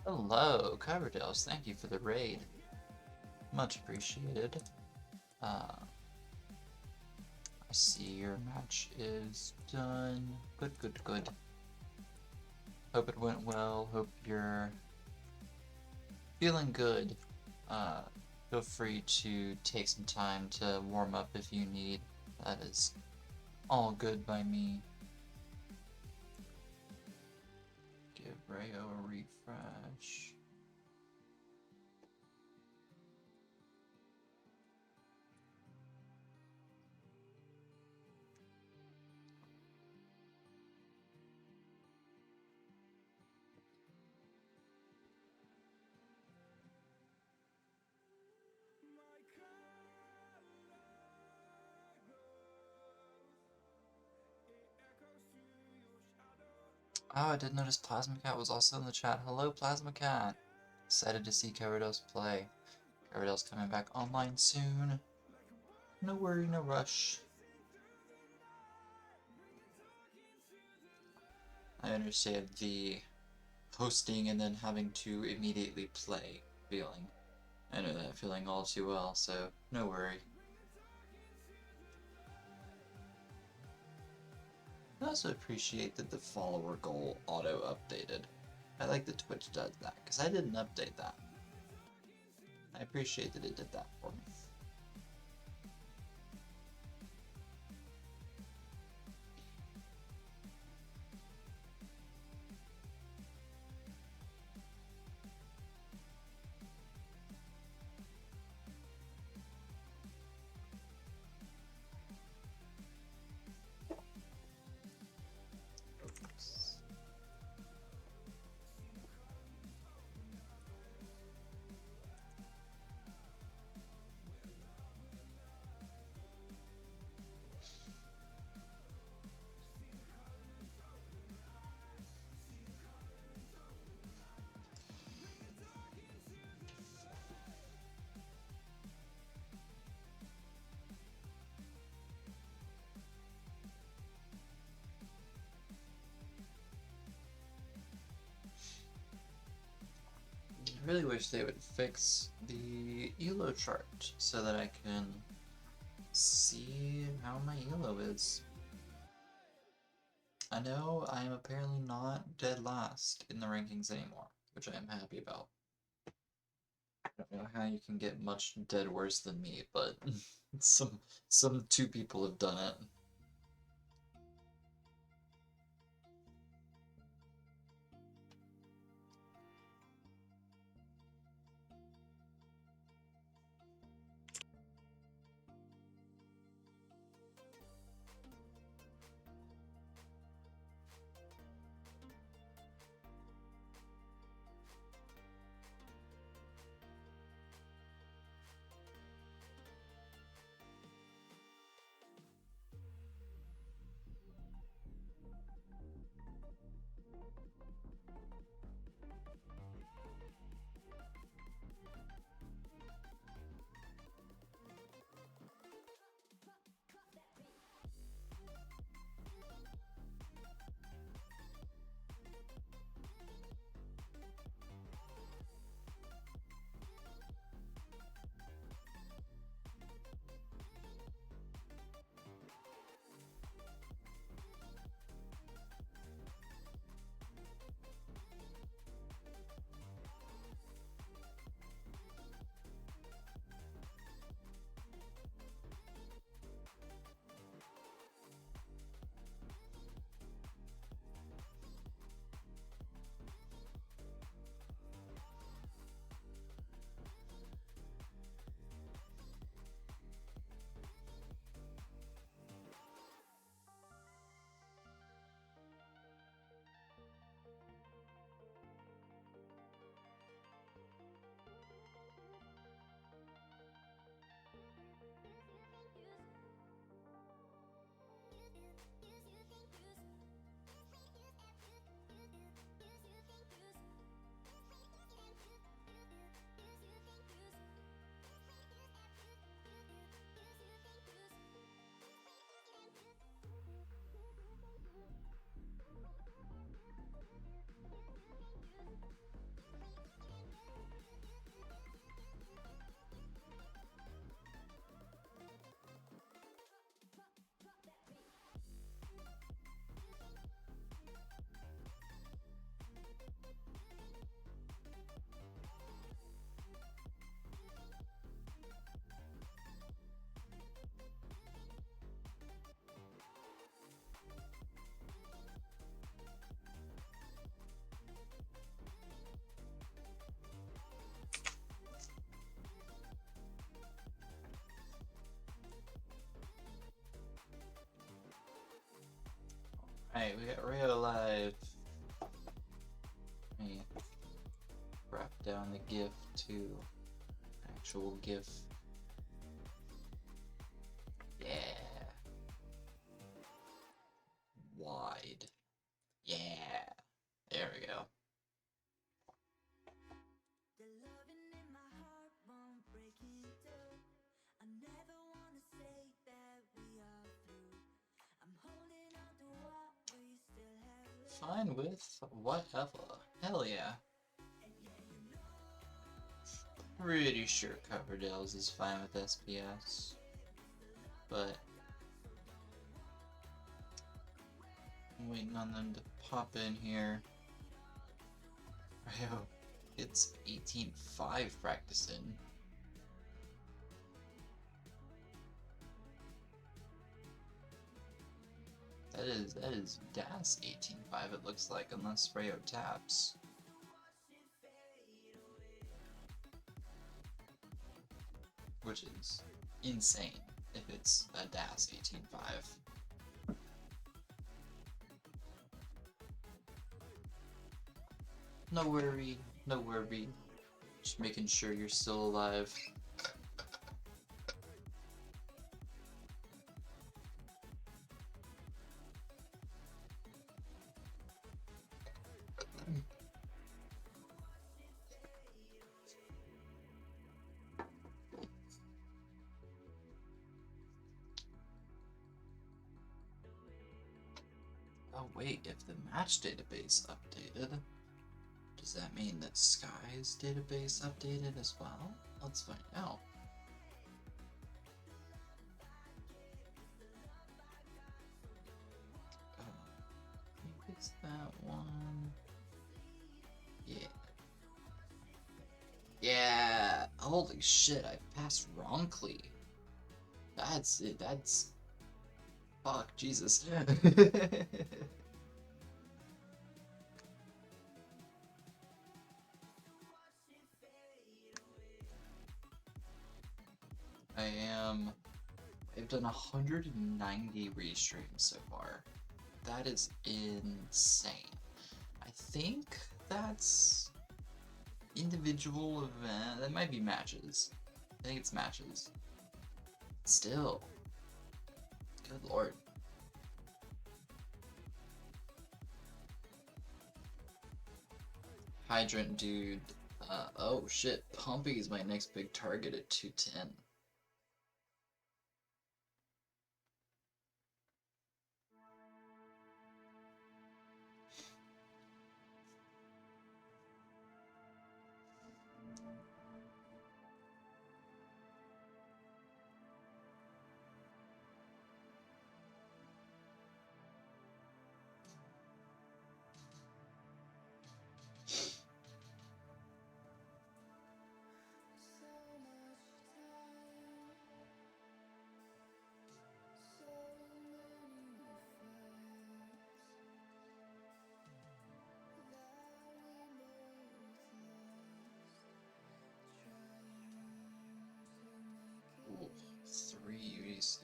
Hello, Coverdales. Thank you for the raid. Much appreciated. I see your match is done. Good, good, good. Hope it went well. Hope you're feeling good. Uh, Feel free to take some time to warm up if you need. That is all good by me. Give Rayo a refresh. Oh, I did notice Plasma Cat was also in the chat. Hello, Plasma Cat. Excited to see Coverdales play. Coverdales coming back online soon. No worry, no rush. I understand the hosting and then having to immediately play feeling. I know that feeling all too well, so no worry. I also appreciate that the follower goal auto-updated. I like that Twitch does that, because I didn't update that. I appreciate that it did that for me. I really wish they would fix the ELO chart so that I can see how my ELO is. I know I am apparently not dead last in the rankings anymore, which I am happy about. I don't know how you can get much dead worse than me, but some two people have done it. Alright, we got Rio live. Let me wrap down the GIF to actual GIF. Yeah. Wide. Yeah. There we go. Fine with whatever. Hell yeah. Pretty sure Coverdales is fine with SPS. But I'm waiting on them to pop in here. Ryo, it's 18.5 practicing. That is DAS 18.5 it looks like, unless Ryo taps. Which is insane if it's a DAS 18.5. No worry, no worry. Just making sure you're still alive. Oh wait, if the match database updated, does that mean that Sky's database updated as well? Let's find out. I think it's that one. Yeah. Yeah! Holy shit, I passed wrongly. That's it, that's... Fuck, Jesus. I've done 190 restreams so far. That is insane. I think that's individual event. That might be matches. I think it's matches. Still. Good lord. Hydrant dude. Oh shit. Pumpy is my next big target at 210. Ooh, 3 UDC.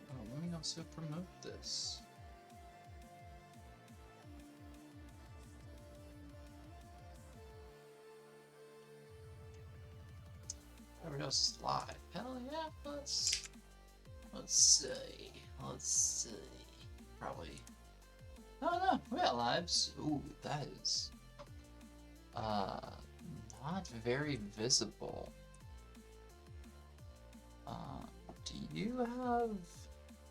Oh, let me also promote this. Everybody else is live. Hell yeah, let's see. Let's see. Probably. Oh no, we got lives. Ooh, that is not very visible. Do you have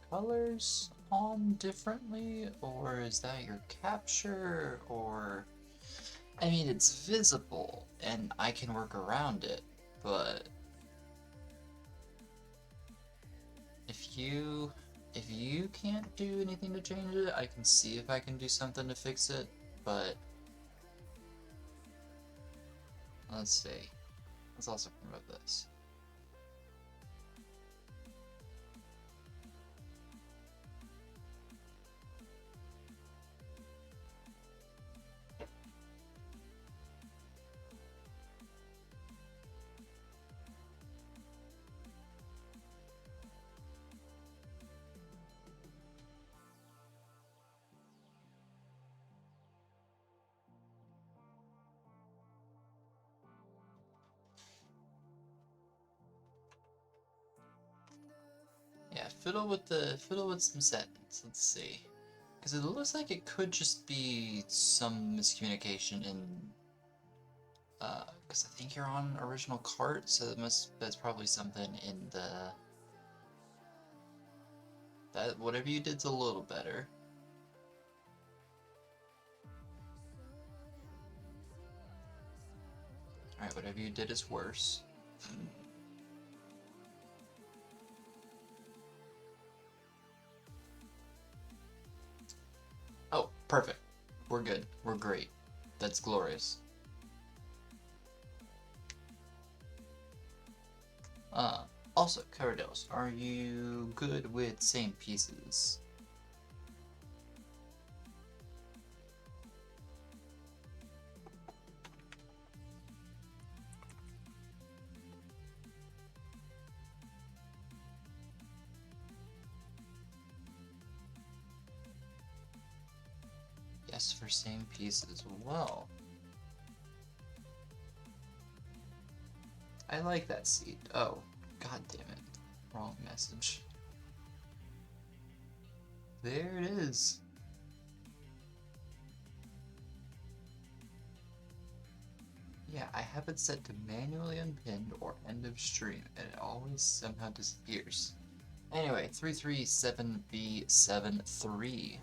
colors on differently, or is that your capture, or I mean it's visible and I can work around it, but If you can't do anything to change it, I can see if I can do something to fix it, but let's see. Let's also promote this. Yeah, fiddle with some settings. Let's see. Because it looks like it could just be some miscommunication in because I think you're on original cart, so that's probably something in that whatever you did's a little better. Alright, whatever you did is worse. Oh, perfect. We're good. We're great. That's glorious. Also, coverdales, are you good with same pieces? Yes, for same pieces. Well, I like that seed. Oh, god damn it. Wrong message. There it is. Yeah, I have it set to manually unpinned or end of stream, and it always somehow disappears. Anyway, 337B73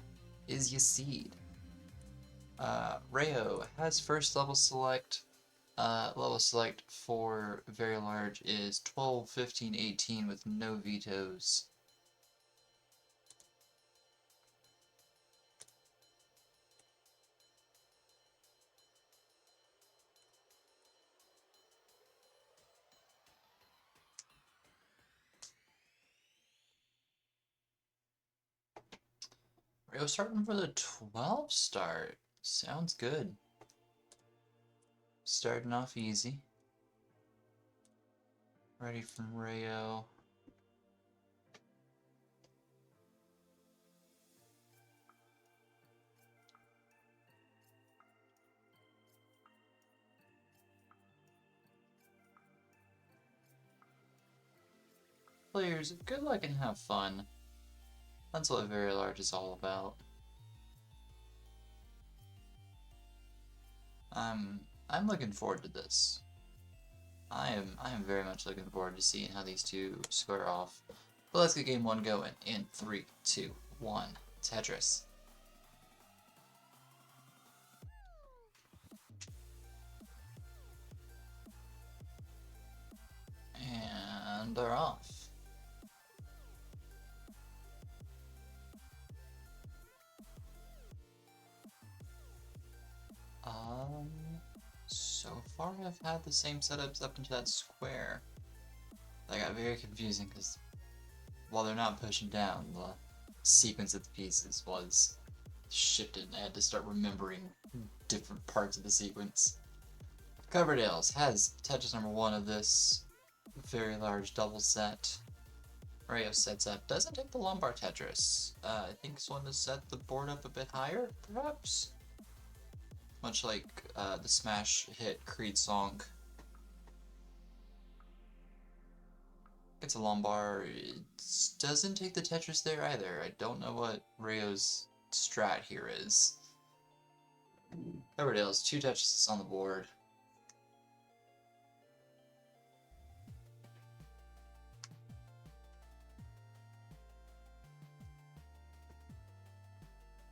is your seed. r3io has first level select. Level select for very large is 12, 15, 18 with no vetoes. r3io starting for the 12 start. Sounds good. Starting off easy. Ready from r3io. Players, good luck and have fun. That's what very large is all about. I'm looking forward to this. I am very much looking forward to seeing how these two square off. But let's get game one going in 3, 2, 1. Tetris. And they're off. So far I've had the same setups up into that square. That got very confusing because while they're not pushing down, the sequence of the pieces was shifted and I had to start remembering different parts of the sequence. Coverdales has Tetris number 1 of this very large double set. r3io sets up, doesn't take the lumbar Tetris. I think this one to set the board up a bit higher, perhaps? Much like the smash hit Creed song. It's a lumbar. It doesn't take the Tetris there either. I don't know what r3io's strat here is. Coverdales, 2 Tetris on the board.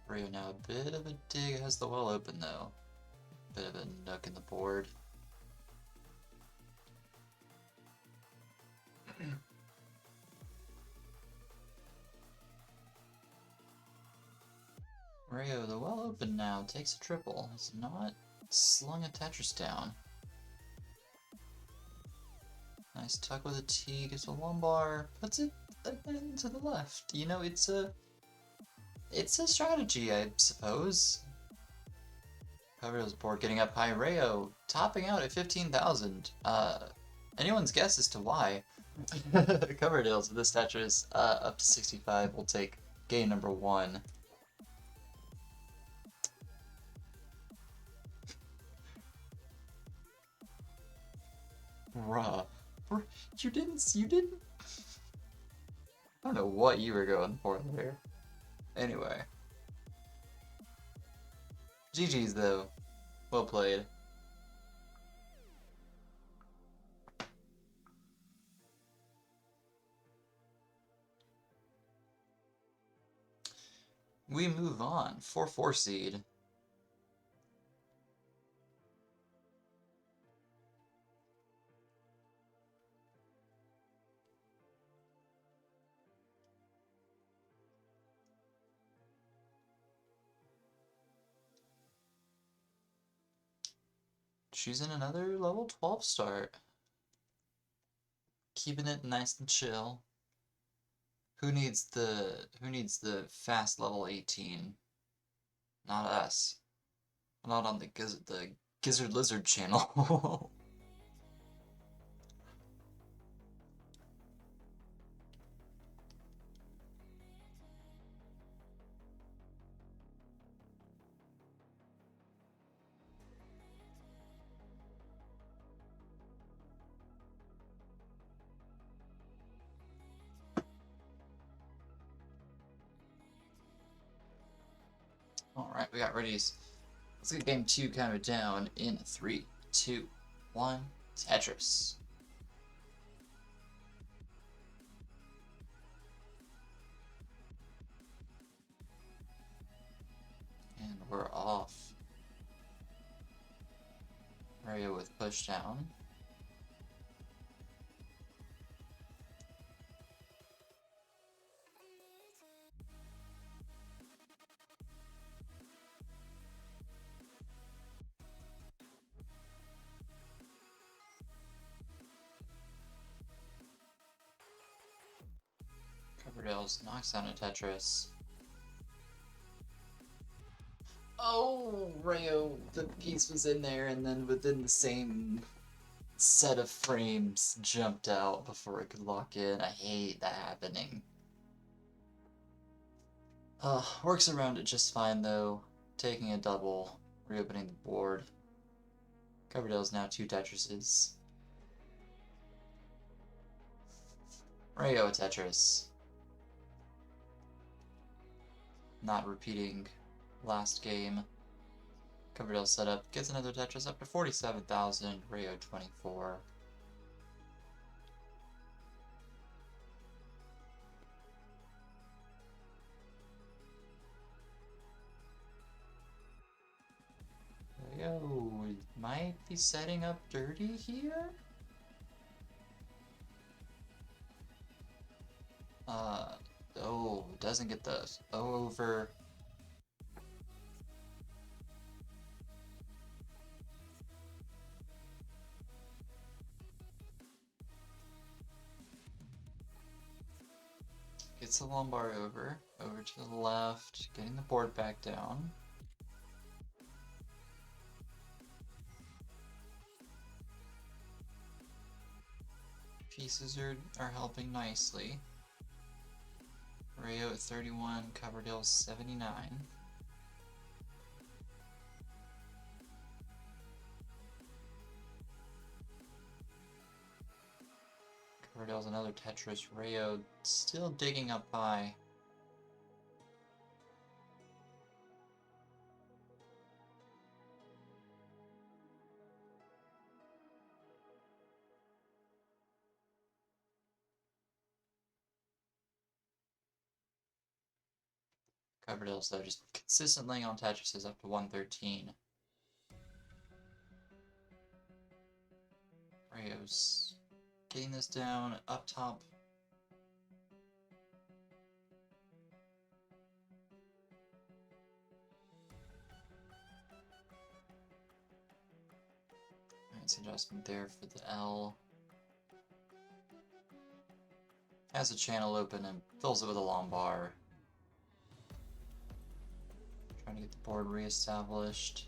r3io now a bit of a dig, has the well open though. Bit of a nook in the board. Rayo, the well open now, takes a triple. Has not slung a Tetris down. Nice tuck with a T, gets a lumbar, puts it again to the left. You know, it's a strategy, I suppose. Coverdale's board getting up high. Rayo topping out at 15,000. Anyone's guess as to why. Coverdale's with this Tetris up to 65 will take game number 1. Bruh. You didn't? I don't know what you were going for there. Anyway. GG's though. Well played. We move on. 4-4 seed. Choosing another level 12 start. Keeping it nice and chill. Who needs the fast level 18? Not us. Not on the Gizzard Lizard channel. Alright, we got ready. Let's get game 2 counted down in 3, 2, 1, Tetris. And we're off. Rayo with push down. Coverdales knocks down a Tetris. Oh, Rayo, the piece was in there, and then within the same set of frames jumped out before it could lock in. I hate that happening. Works around it just fine though. Taking a double, reopening the board. Coverdale's now 2 Tetrises. Rayo a Tetris. Not repeating last game. Coverdale setup, gets another Tetris up to 47,000, Rayo 24. Rayo might be setting up dirty here? Oh, doesn't get the over. Gets the lumbar over to the left, getting the board back down. Pieces are helping nicely. Rayo at 31, Coverdale 79. Coverdale's another Tetris. Rayo still digging up high. Coverdale's though just consistently laying on Tetrises up to 113. Rayo's getting this down up top. adjustment there for the L. Has a channel open and fills it with a long bar. Trying to get the board reestablished.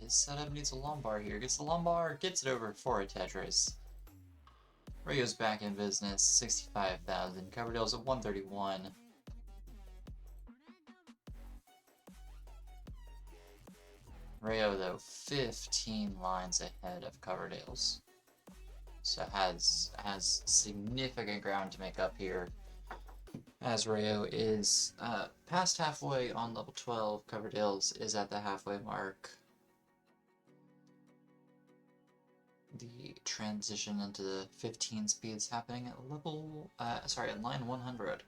His setup needs a lumbar here. Gets the lumbar, gets it over for a Tetris. r3io's back in business, 65,000. Coverdale's at 131. r3io, though, 15 lines ahead of Coverdale's. So has significant ground to make up here. As r3io is past halfway on level 12, Coverdale's is at the halfway mark. The transition into the 15 speeds happening at level, at line 100.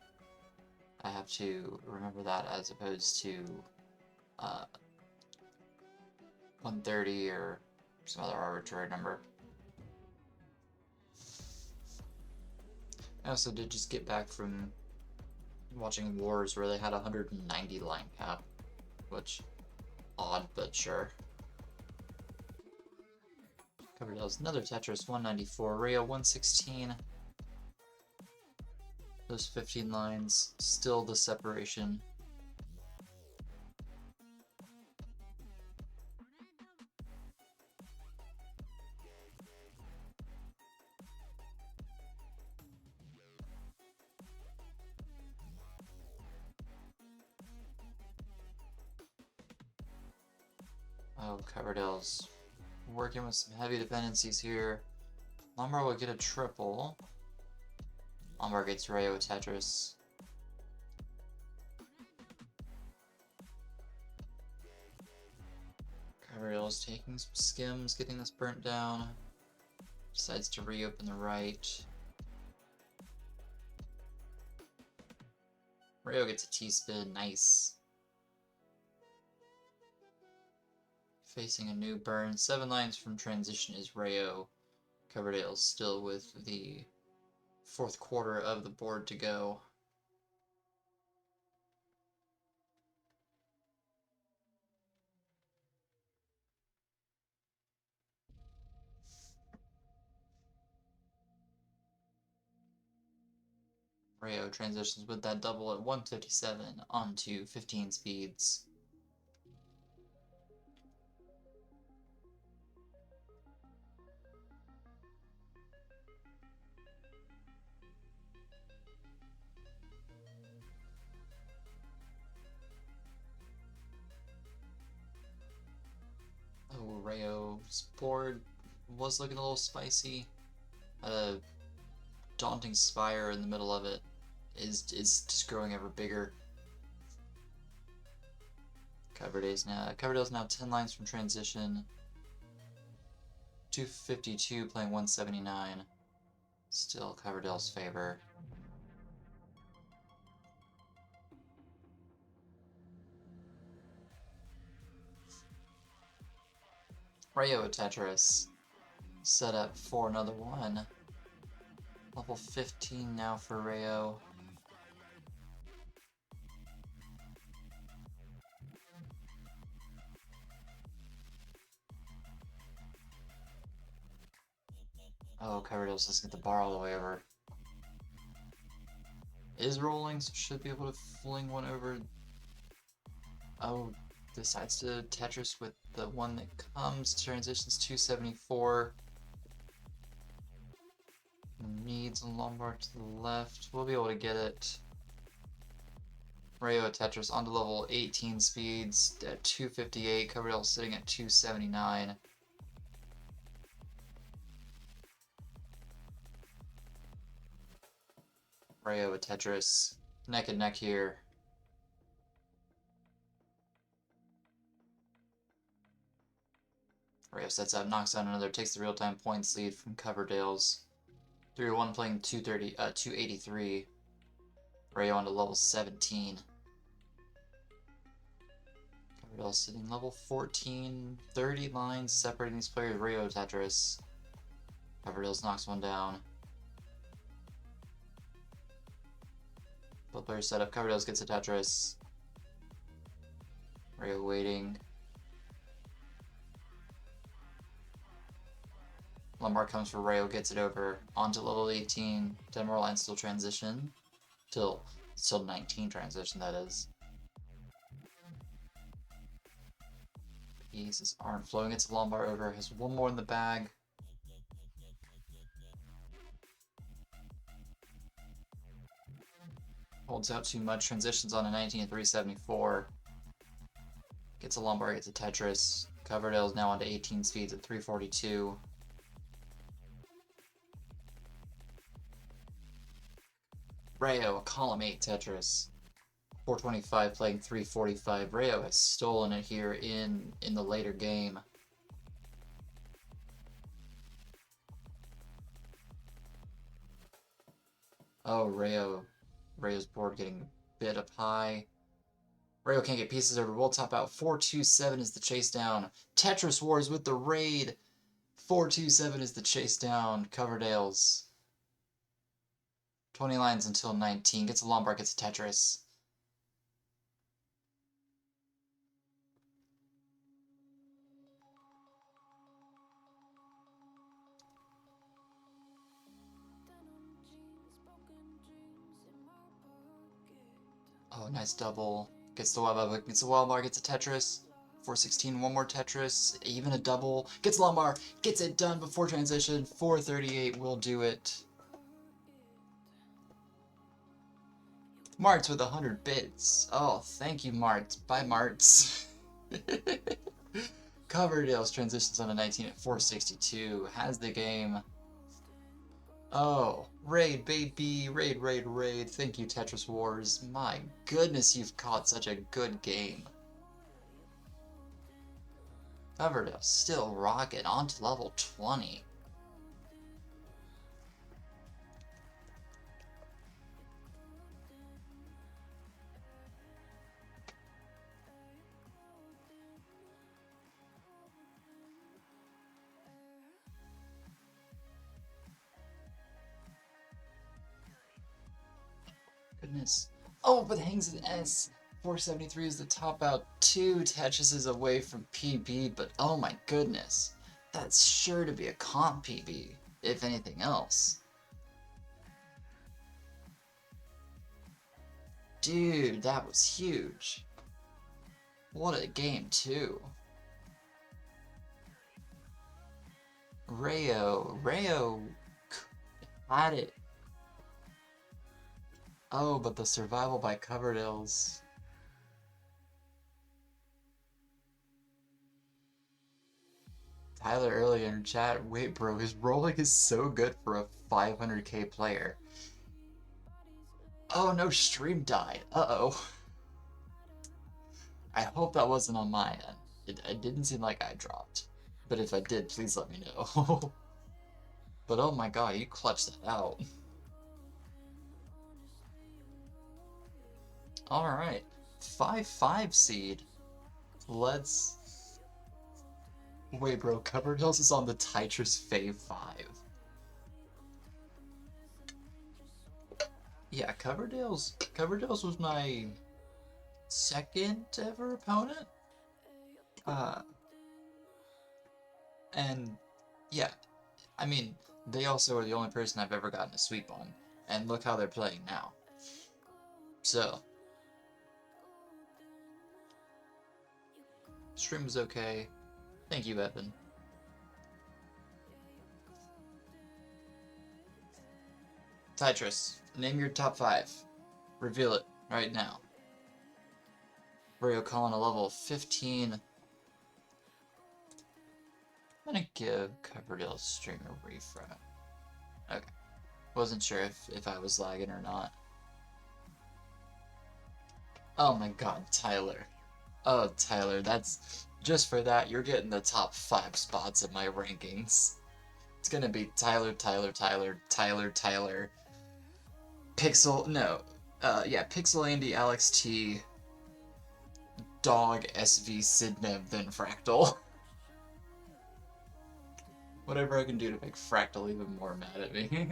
I have to remember that as opposed to 130 or some other arbitrary number. I also did just get back from watching Wars where they had a 190 line cap, which, odd, but sure. Coverdale's another Tetris, 194, r3io 116. Those 15 lines, still the separation. Oh, Coverdale's working with some heavy dependencies here. Lombard will get a triple. Lombard gets r3io with Tetris. Coverdale's taking some skims, getting this burnt down. Decides to reopen the right. r3io gets a T-spin, nice. Facing a new burn. 7 lines from transition is r3io. Coverdale's still with the 4th quarter of the board to go. r3io transitions with that double at 157 onto 15 speeds. Oh, r3io's board was looking a little spicy. A daunting spire in the middle of it is just growing ever bigger. Coverdale's now 10 lines from transition. 252 playing 179. Still Coverdale's favor. r3io with Tetris. Set up for another one. Level 15 now for r3io. Oh, Coverdale's just get the bar all the way over. Is rolling, so should be able to fling one over. Oh, decides to Tetris with the one that comes. Transitions 274. Needs a Lombard to the left. We'll be able to get it. r3io Tetris onto level 18 speeds at 258. Coverdale sitting at 279. r3io with Tetris. Neck and neck here. r3io sets up, knocks down another, takes the real-time points lead from Coverdale's. 3-1 playing 283. r3io onto level 17. Coverdale sitting level 14. 30 lines separating these players. r3io Tetris. Coverdale's knocks one down. Both players set up. Coverdales gets a Tetris. r3io waiting. Lombard comes for r3io, gets it over. Onto level 18. 10 more lines till transition. Till 19 transition, that is. Pieces aren't flowing. It's Lombard over. Has one more in the bag. Holds out too much. Transitions on a 19 and 374. Gets a Lombard, gets a Tetris. Coverdale's now onto 18 speeds at 342. r3io, a column 8 Tetris. 425 playing 345. r3io has stolen it here in the later game. Oh, r3io's board getting a bit up high. r3io can't get pieces over. We'll top out. 427 is the chase down. Tetris Wars with the raid. 427 is the chase down. Coverdales. 20 lines until 19. Gets a Lombard, gets a Tetris. Oh, nice double. Gets the Lombard, gets a Lombard, gets a Tetris. 416, one more Tetris. Even a double. Gets Lombard, gets it done before transition. 438 will do it. Martz with 100 bits. Oh, thank you, Martz. Bye, Martz. Coverdale's transitions on a 19 at 462. Has the game. Oh, raid, baby. Raid, raid, raid. Thank you, Tetris Wars. My goodness, you've caught such a good game. Coverdale still rocking on to level 20. Goodness. Oh, but hangs an S. 473 is the top out. 2 Tetrises away from PB, but oh my goodness. That's sure to be a comp PB, if anything else. Dude, that was huge. What a game, too. r3io had it. Oh, but the survival by Coverdales. Tyler earlier in chat, wait bro, his rolling is so good for a 500k player. Oh no, stream died. Uh-oh. I hope that wasn't on my end. It didn't seem like I dropped. But if I did, please let me know. But oh my god, you clutched that out. Alright. 5-5 seed. Let's... Wait bro, Coverdales is on the Tetris Fave 5. Yeah, Coverdales was my second ever opponent. And yeah, I mean, they also are the only person I've ever gotten a sweep on. And look how they're playing now. So, stream was okay. Thank you, Evan. Tetris, name your top 5. Reveal it right now. r3io calling a level 15. I'm gonna give Coverdale's stream a refresh. Okay. Wasn't sure if I was lagging or not. Oh my god, Tyler. Oh, Tyler, that's... Just for that, you're getting the top 5 spots in my rankings. It's gonna be Tyler, Tyler, Tyler, Tyler, Tyler, Pixel, no, yeah, Pixel Andy, Alex T, Dog, SV, Sidnev, then Fractal. Whatever I can do to make Fractal even more mad at me.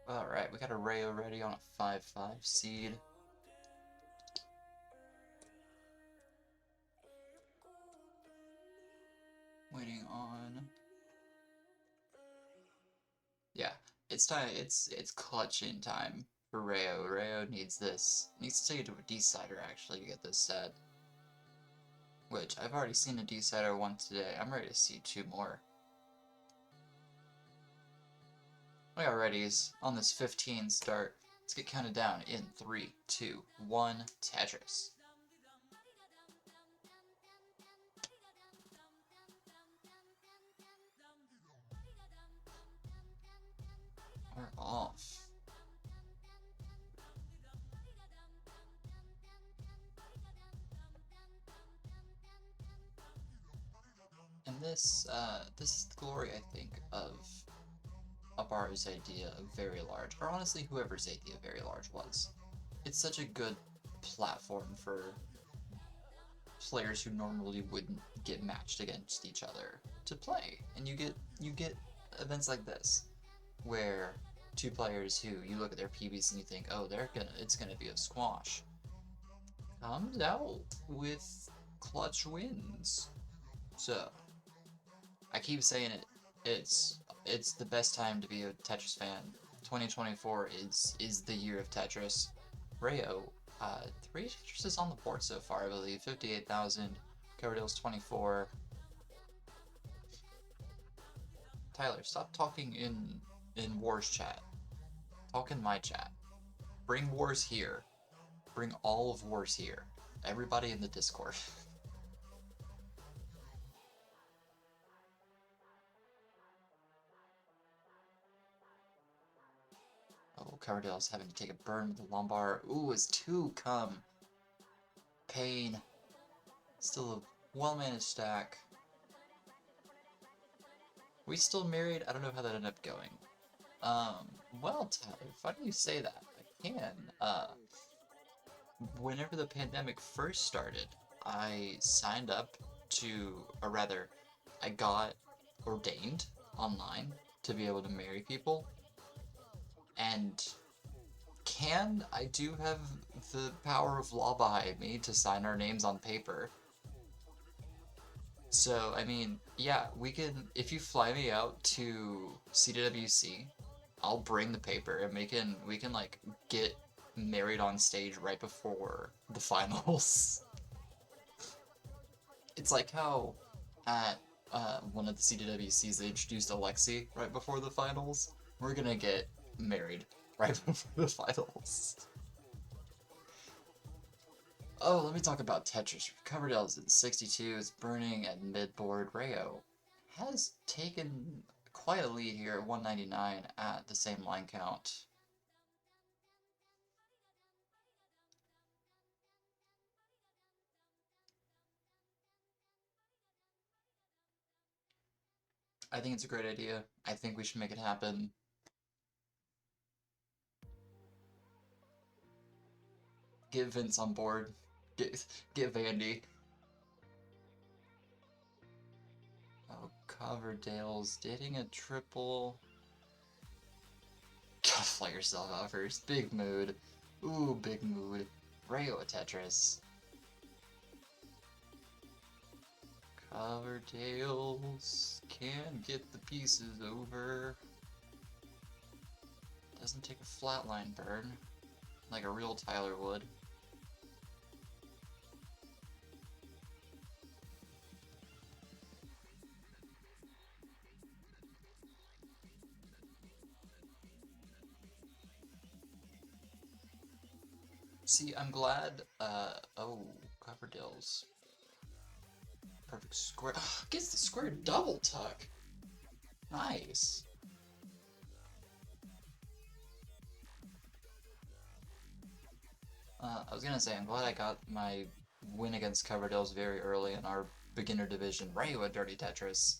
Alright, we got a r3io ready on a 5-5 seed. Waiting on... Yeah, it's time, it's clutching time for r3io. r3io needs this. Needs to take it to a decider, actually, to get this set. Which, I've already seen a decider one today. I'm ready to see 2 more. We got readies on this 15 start. Let's get counted down in 3, 2, 1, Tetris. We're off. And this is the glory, I think, of Abar's idea of very large, or honestly, whoever's idea of very large was. It's such a good platform for players who normally wouldn't get matched against each other to play, and you get events like this where 2 players who you look at their PBs and you think, oh, it's gonna be a squash, comes out with clutch wins. So I keep saying it. It's the best time to be a Tetris fan. 2024 is the year of Tetris. r3io, 3 Tetrises on the board so far, I believe. 58,000. Coverdales 24. Tyler, stop talking in Wars chat. Talk in my chat. Bring Wars here. Bring all of Wars here. Everybody in the Discord. Oh, Coverdale's having to take a burn with the Lombard. Ooh, it's 2 come. Pain. Still a well-managed stack. We still married? I don't know how that ended up going. Well, Tyler, funny you say that. I can. Whenever the pandemic first started, I signed up to, or rather, I got ordained online to be able to marry people. And I do have the power of law behind me to sign our names on paper. So, I mean, yeah, we can, if you fly me out to CWC, I'll bring the paper and we can like get married on stage right before the finals. It's like how at one of the CWCs they introduced Alexi right before the finals. We're gonna get married right before the finals. Oh, let me talk about Tetris. Coverdale's at 62, it's burning at mid-board. r3io has taken quite a lead here at 199 at the same line count. I think it's a great idea. I think we should make it happen. Get Vince on board. Get Vandy. Oh, Coverdale's dating a triple. Gotta fly yourself out first. Big mood. Ooh, big mood. r3io at Tetris. Coverdales can get the pieces over. Doesn't take a flatline burn like a real Tyler would. See, I'm glad, oh, Coverdale's. Perfect square. Gets the square double tuck. Nice. I was gonna say, I'm glad I got my win against Coverdale's very early in our beginner division. r3io at Dirty Tetris.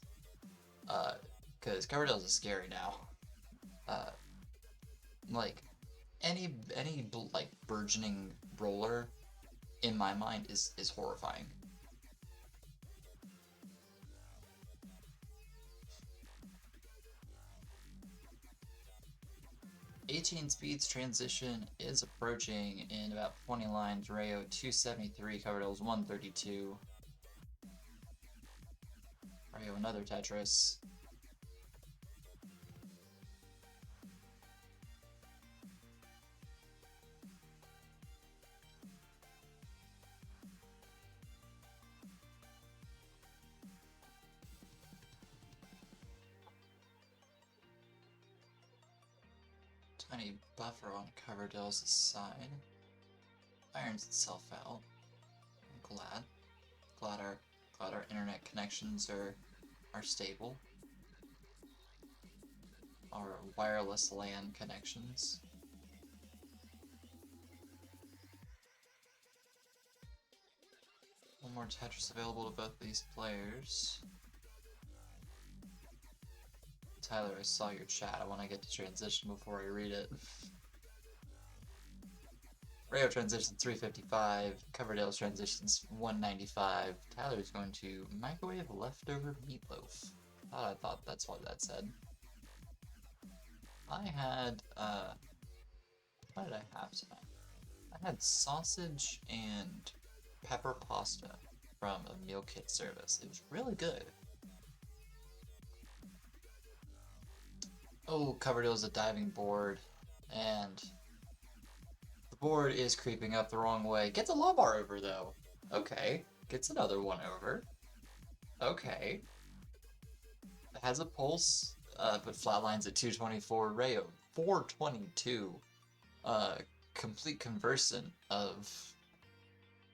Because Coverdale's is scary now. Like, any like burgeoning roller in my mind is horrifying. 18 speeds transition is approaching in about 20 lines. r3io 273, coverdales 132. r3io another Tetris. Tiny buffer on coverdales' side. Irons itself out. I'm glad our internet connections are stable. Our wireless LAN connections. One more Tetris available to both these players. Tyler, I saw your chat. I want to get to transition before I read it. r3io transitions 355, coverdales transitions 195. Tyler's going to microwave leftover meatloaf. I thought that's what that said. I had, what did I have tonight? I had sausage and pepper pasta from a meal kit service. It was really good. Oh, Coverdale's a diving board, and the board is creeping up the wrong way. Gets a low bar over, though. Okay. Gets another one over. Okay. Has a pulse, but flatlines at 224. r3io 422. Complete conversant of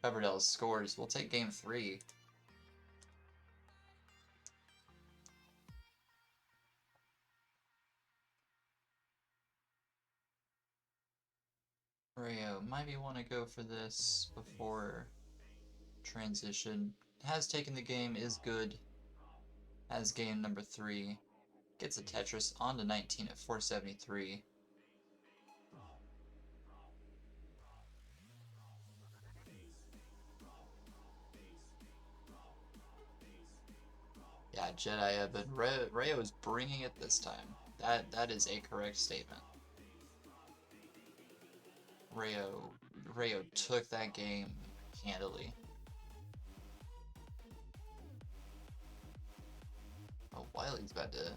Coverdale's scores. We'll take game 3. r3io might want to go for this before transition. Has taken the game, is good. Has game number 3. Gets a Tetris onto 19 at 473. Yeah, Jedi, but r3io is bringing it this time. That is a correct statement. r3io took that game handily. Oh, Wiley's about to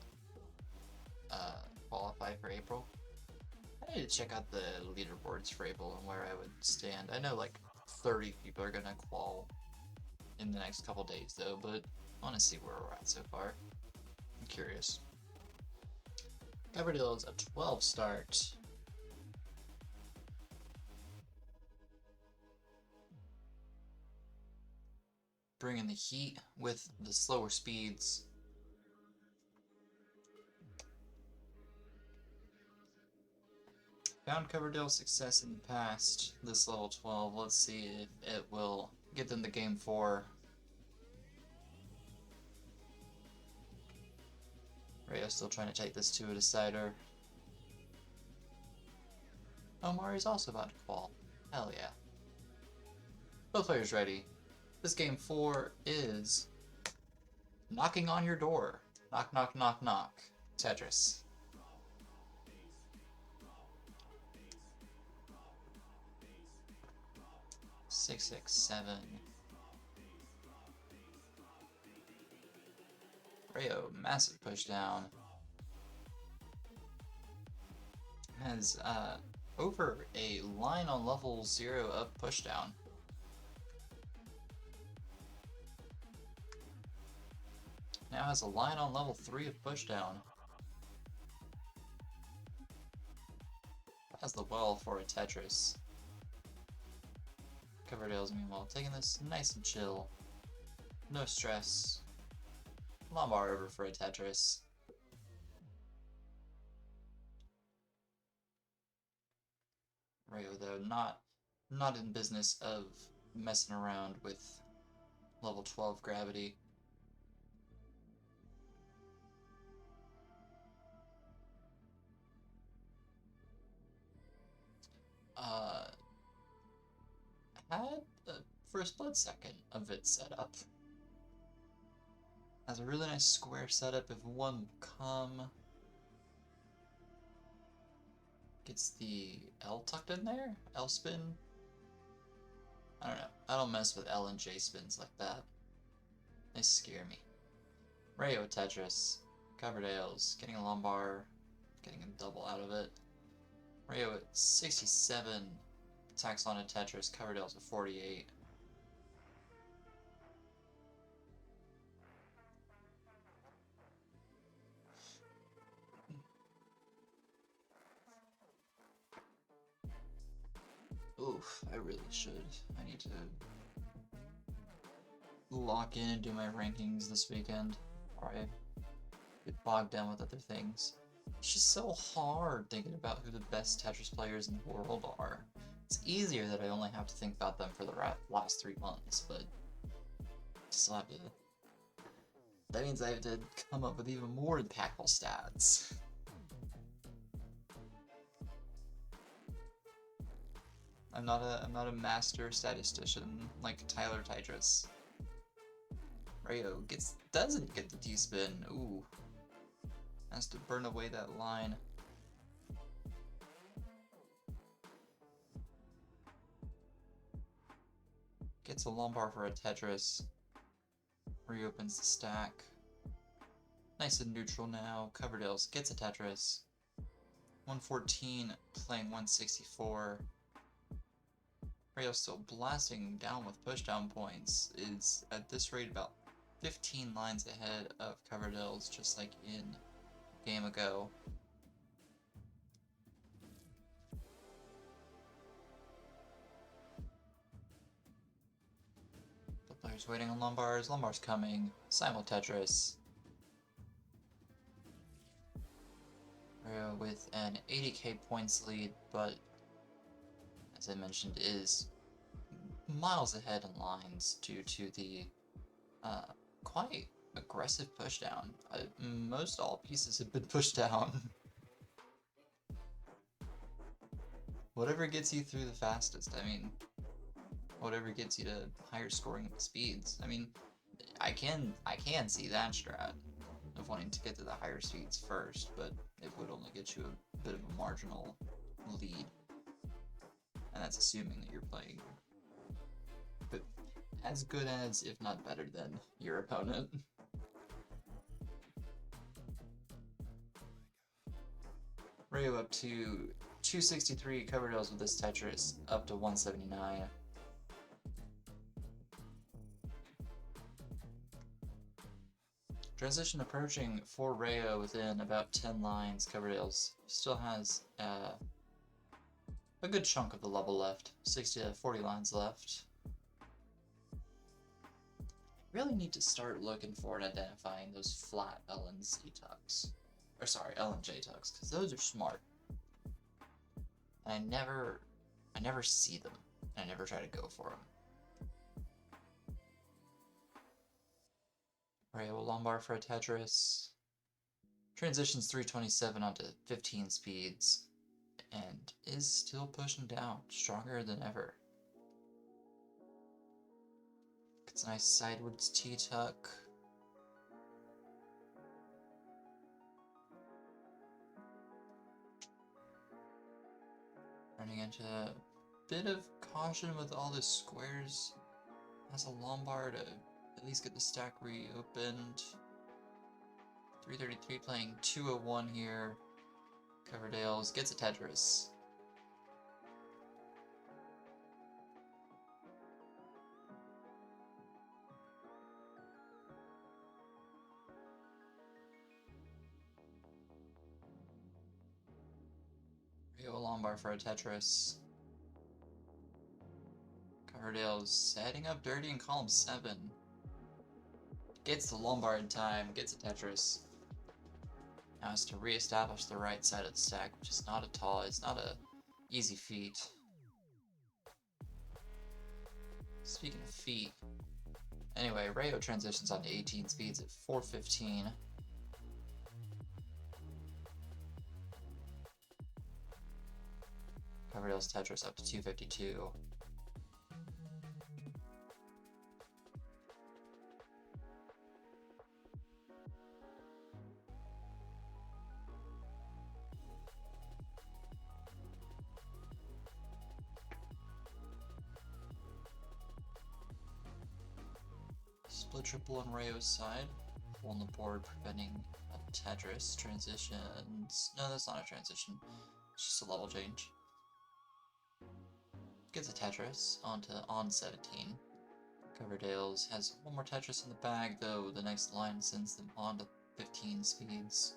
qualify for April. I need to check out the leaderboards for April and where I would stand. I know like 30 people are gonna qual in the next couple days though, but I want to see where we're at so far. I'm curious. Coverdale's a 12 start. Bringing the heat with the slower speeds. Found Coverdale's success in the past, this level 12. Let's see if it will get them to game 4. r3io still trying to take this to a decider. Omari's also about to qual. Hell yeah. Both players ready. This game 4 is knocking on your door. Knock, knock, knock, knock. Tetris. Six, 7. r3io, massive push down. Has over a line on level 0 of pushdown. Now has a line on level 3 of pushdown. Has the well for a Tetris. Coverdale's meanwhile taking this nice and chill. No stress. Lombard over for a Tetris. r3io though not in business of messing around with level 12 gravity. Had for a split second of it set up. Has a really nice square setup if one will come. Gets the L tucked in there? L spin? I don't know. I don't mess with L and J spins like that. They scare me. r3io Tetris. Coverdales. Getting a lumbar. Getting a double out of it. r3io at 67. Attacks on a Tetris. Coverdales at 48. Oof, I really should. I need to lock in and do my rankings this weekend, or I get bogged down with other things. It's just so hard thinking about who the best Tetris players in the world are. It's easier that I only have to think about them for the last 3 months, but I still have to. That means I have to come up with even more impactful stats. I'm not a master statistician like Tyler Tetris. r3io doesn't get the T-spin. Ooh. Has to burn away that line. Gets a lumbar for a Tetris. Reopens the stack. Nice and neutral now. Coverdales gets a Tetris. 114 playing 164. r3io still blasting down with pushdown points. Is at this rate about 15 lines ahead of Coverdales, just like in a game ago. The player's waiting on lumbars. Lumbar's coming. Simul Tetris. r3io with an 80k points lead, but as I mentioned, is miles ahead in lines due to the quite aggressive pushdown. Most all pieces have been pushed down. Whatever gets you through the fastest. I mean, whatever gets you to higher scoring speeds. I mean, I can see that strat of wanting to get to the higher speeds first, but it would only get you a bit of a marginal lead. And that's assuming that you're playing but as good as, if not better than, your opponent. r3io up to 263, Coverdales with this Tetris up to 179. Transition approaching for r3io within about 10 lines. Coverdales still has a good chunk of the level left, 60 to 40 lines left. Really need to start looking for and identifying those flat L and Z tucks. Or sorry, L and J tucks, because those are smart. And I never see them, and I never try to go for them. r3io lumbar for a Tetris. Transitions 327 onto 15 speeds, and is still pushing down, stronger than ever. It's a nice sidewards T-tuck. Running into a bit of caution with all the squares. Has a lumbar to at least get the stack reopened. 333 playing 201 here. Coverdales gets a Tetris. r3io lumbar for a Tetris. Coverdales setting up dirty in column 7. Gets the lumbar in time, gets a Tetris. Now has to re-establish the right side of the stack, which is not it's not a easy feat. Speaking of feet, anyway, r3io transitions onto 18 speeds at 415. Coverdales Tetris up to 252. triple on r3io's side. On the board, preventing a Tetris. Transitions. No, that's not a transition. It's just a level change. Gets a Tetris onto on 17. Coverdales has one more Tetris in the bag, though the next line sends them on to 15 speeds.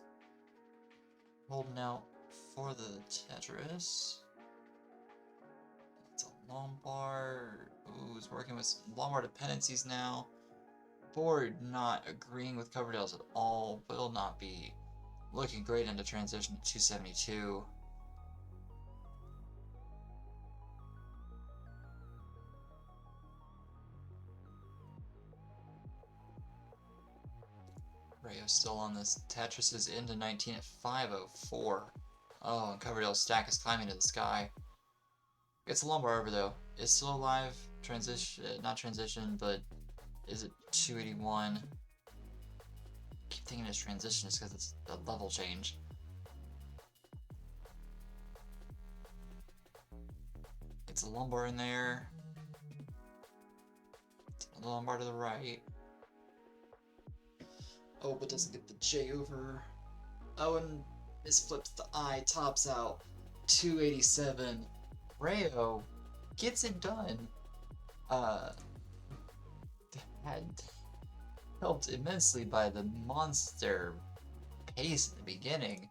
Holding out for the Tetris. It's a Lombard. Ooh, he's working with some Lombard dependencies now. Board not agreeing with Coverdales at all. Will not be looking great into transition to 272. r3io still on this. Tetris is into 19 at 504. Oh, and Coverdale's stack is climbing to the sky. Gets a Lombard over though. Is still alive. Transition, not transition, but is it 281? Keep thinking it's transition just because it's a level change. It's a Lombard in there. A Lombard to the right. Oh, but doesn't get the J over. Oh, and misflips the I, tops out. 287. r3io gets it done. Had helped immensely by the monster pace at the beginning.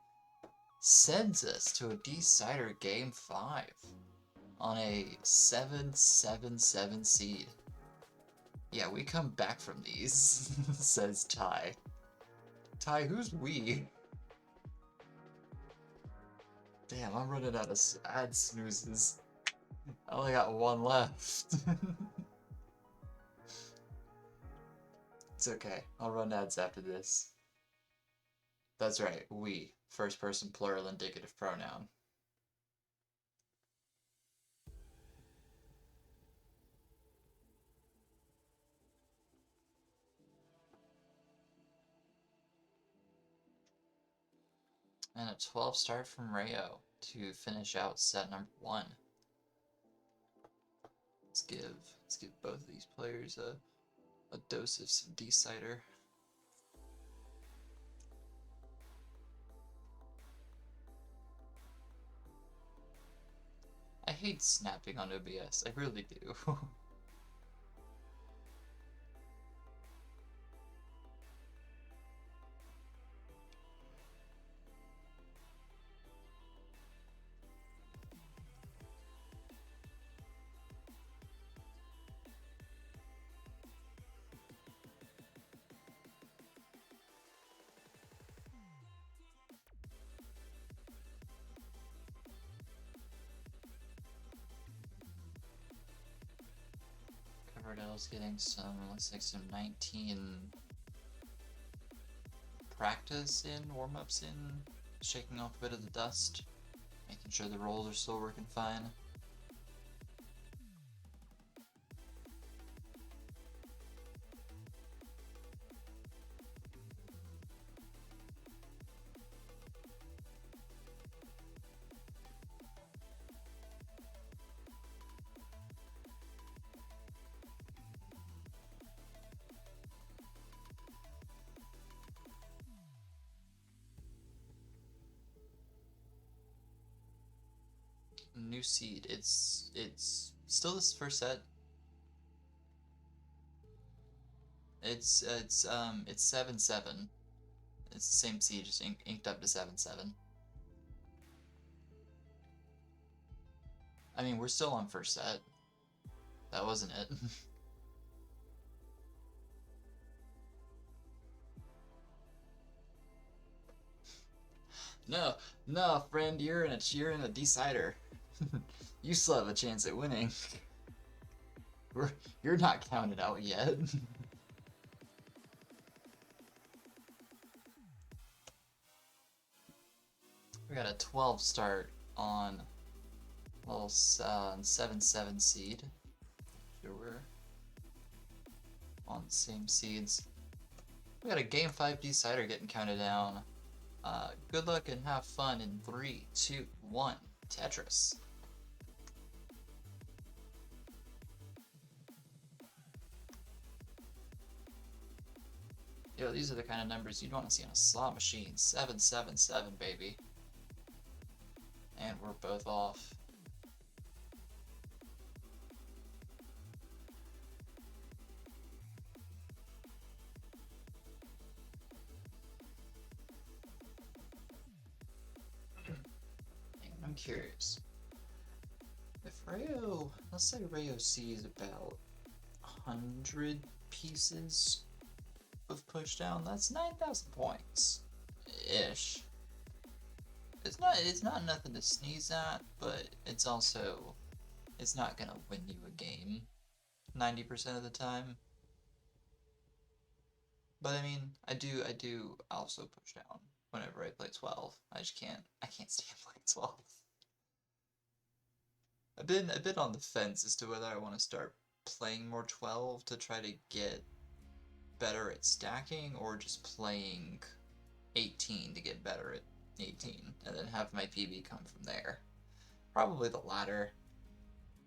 Sends us to a decider game 5 on a 777 seed. Yeah, we come back from these, says Ty. Ty, who's we? Damn, I'm running out of ad snoozes. I only got one left. It's okay, I'll run ads after this. That's right, we. First person plural indicative pronoun. And a 12 start from r3io to finish out set number 1. Let's give both of these players a dose of some decider. I hate snapping on OBS, I really do. Coverdale's getting some, looks like some 19 practice in, warm-ups in, shaking off a bit of the dust, making sure the rolls are still working fine. New seed. It's still this first set. It's 7-7. It's the same seed, just inked up to 7-7. I mean, we're still on first set. That wasn't it. No, friend, you're in a decider. You still have a chance at winning. You're not counted out yet. We got a 12 start on little 7-7 seed. Sure, we're on the same seeds. We got a game 5 decider getting counted down. Good luck and have fun in 3, 2, 1, Tetris. Yo, these are the kind of numbers you'd want to see on a slot machine. 777, baby. And we're both off. I'm curious. If r3io, let's say r3io sees about 100 pieces of pushdown, that's 9,000 points. Ish. It's not nothing to sneeze at, but it's also, it's not gonna win you a game 90% of the time. But I mean, I do also push down whenever I play 12. I can't stand playing 12. I've been a bit on the fence as to whether I want to start playing more 12 to try to get better at stacking, or just playing 18 to get better at 18, and then have my PB come from there. Probably the latter,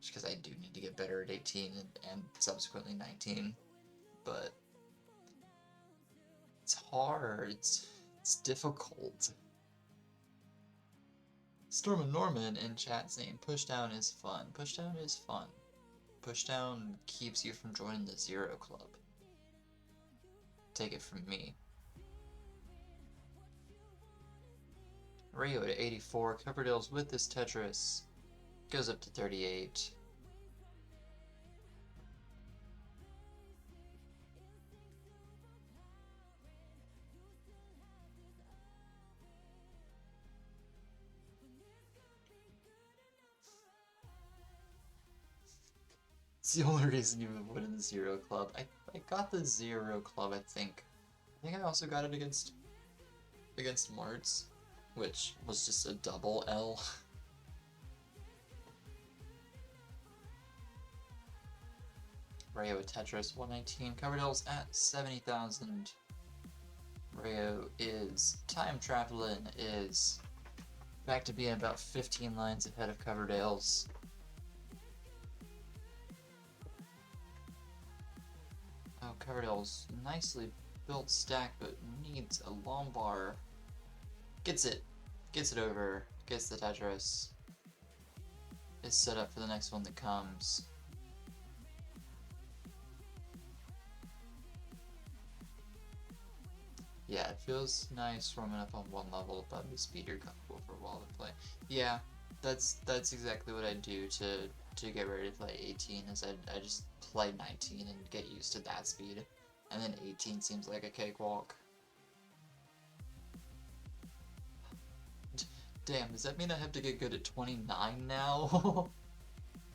just because I do need to get better at 18 and subsequently 19, but it's hard, it's difficult. Storm and Norman in chat saying pushdown is fun. Pushdown is fun. Pushdown keeps you from joining the Zero Club. Take it from me. r3io to 84. Coverdales with this Tetris. Goes up to 38. It's the only reason you would win the Zero Club. I got the Zero Club, I think. I think I also got it against Marts, which was just a double L. r3io Tetris 119. Coverdales at 70,000. r3io is time traveling, is back to being about 15 lines ahead of Coverdales. Oh, Coverdale's nicely built stack, but needs a Lombard. Gets it over, gets the Tetris. Is set up for the next one that comes. Yeah, it feels nice roaming up on one level above the speed you're comfortable for a while to play. Yeah, that's exactly what I do to get ready to play 18, is I just play 19 and get used to that speed. And then 18 seems like a cakewalk. Damn, does that mean I have to get good at 29 now?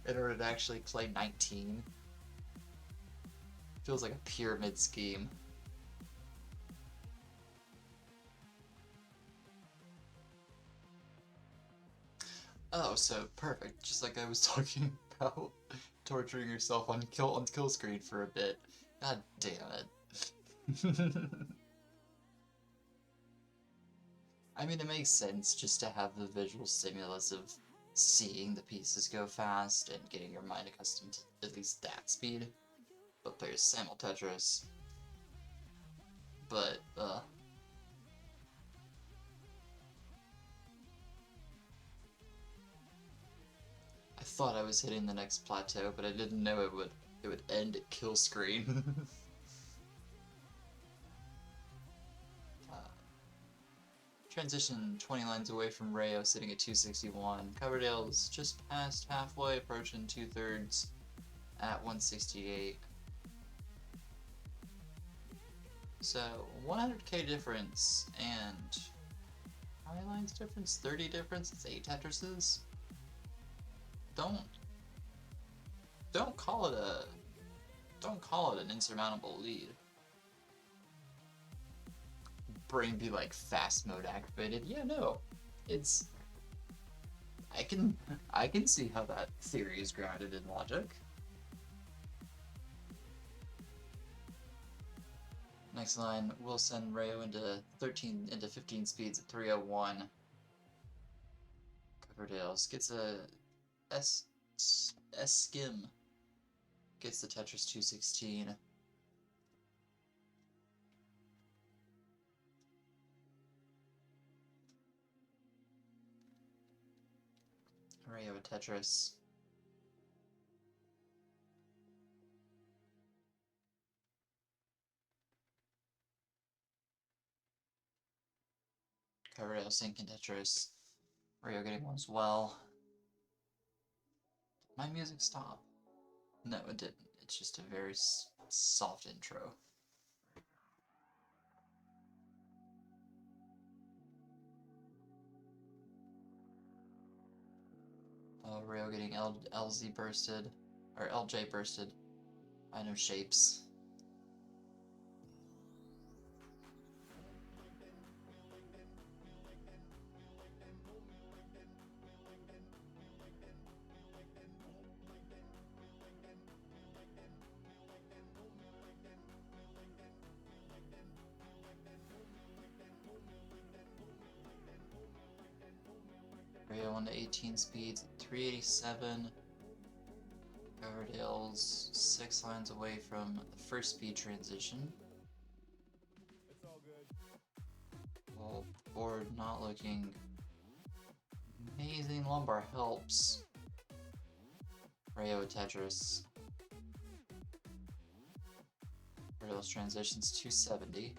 In order to actually play 19? Feels like a pyramid scheme. Oh, so perfect. Just like I was talking about torturing yourself on kill screen for a bit. God damn it. I mean, it makes sense just to have the visual stimulus of seeing the pieces go fast and getting your mind accustomed to at least that speed. But there's Simul Tetris. But, I thought I was hitting the next plateau, but I didn't know it would end at kill screen. Transition 20 lines away from r3io, sitting at 261. Coverdale's just past halfway, approaching 2/3 at 168. So 100k difference, and how many lines difference? 30 difference. It's 8 Tetrises. Don't call it an insurmountable lead. Brain be like, fast mode activated. Yeah, no, it's, I can see how that theory is grounded in logic. Next line, we'll send r3io into 15 speeds at 301. Coverdales gets a S skim. Gets the Tetris 216. r3io with Tetris. r3io sinking Tetris. r3io getting one as well. Did my music stop? No, it didn't. It's just a very soft intro. Oh, r3io getting LZ bursted, or LJ bursted. I know shapes. r3io 1 to 18 speeds, 387. Coverdale's 6 lines away from the first speed transition. Well, board not looking amazing. Lumbar helps. r3io with Tetris. Coverdale's transitions 270.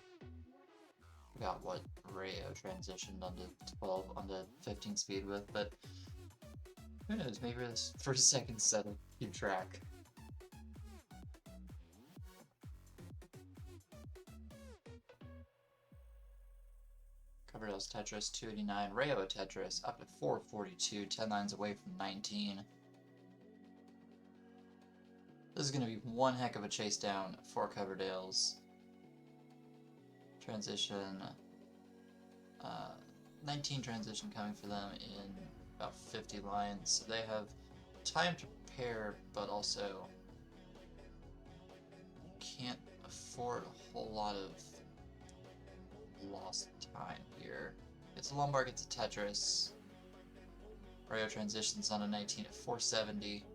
Got what r3io transitioned onto 12 onto 15 speed with, but who knows, maybe this for second set of keep track. Coverdale's Tetris 289, r3io Tetris up to 442, 10 lines away from 19. This is going to be one heck of a chase down for Coverdale's. Transition, 19 transition coming for them in about 50 lines, so they have time to prepare, but also can't afford a whole lot of lost time here. It's a Lombard, gets a Tetris. r3io transitions on a 19 at 470.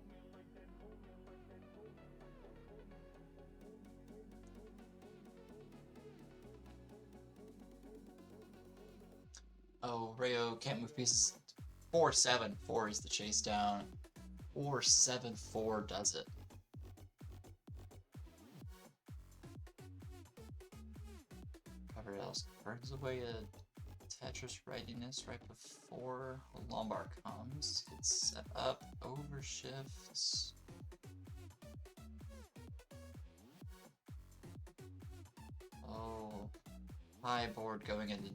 Oh, r3io can't move pieces. 474 is the chase down. 474 does it. Coverdale's burns away a Tetris readiness right before the Lombard comes. Gets set up, overshifts. Oh, high board going into.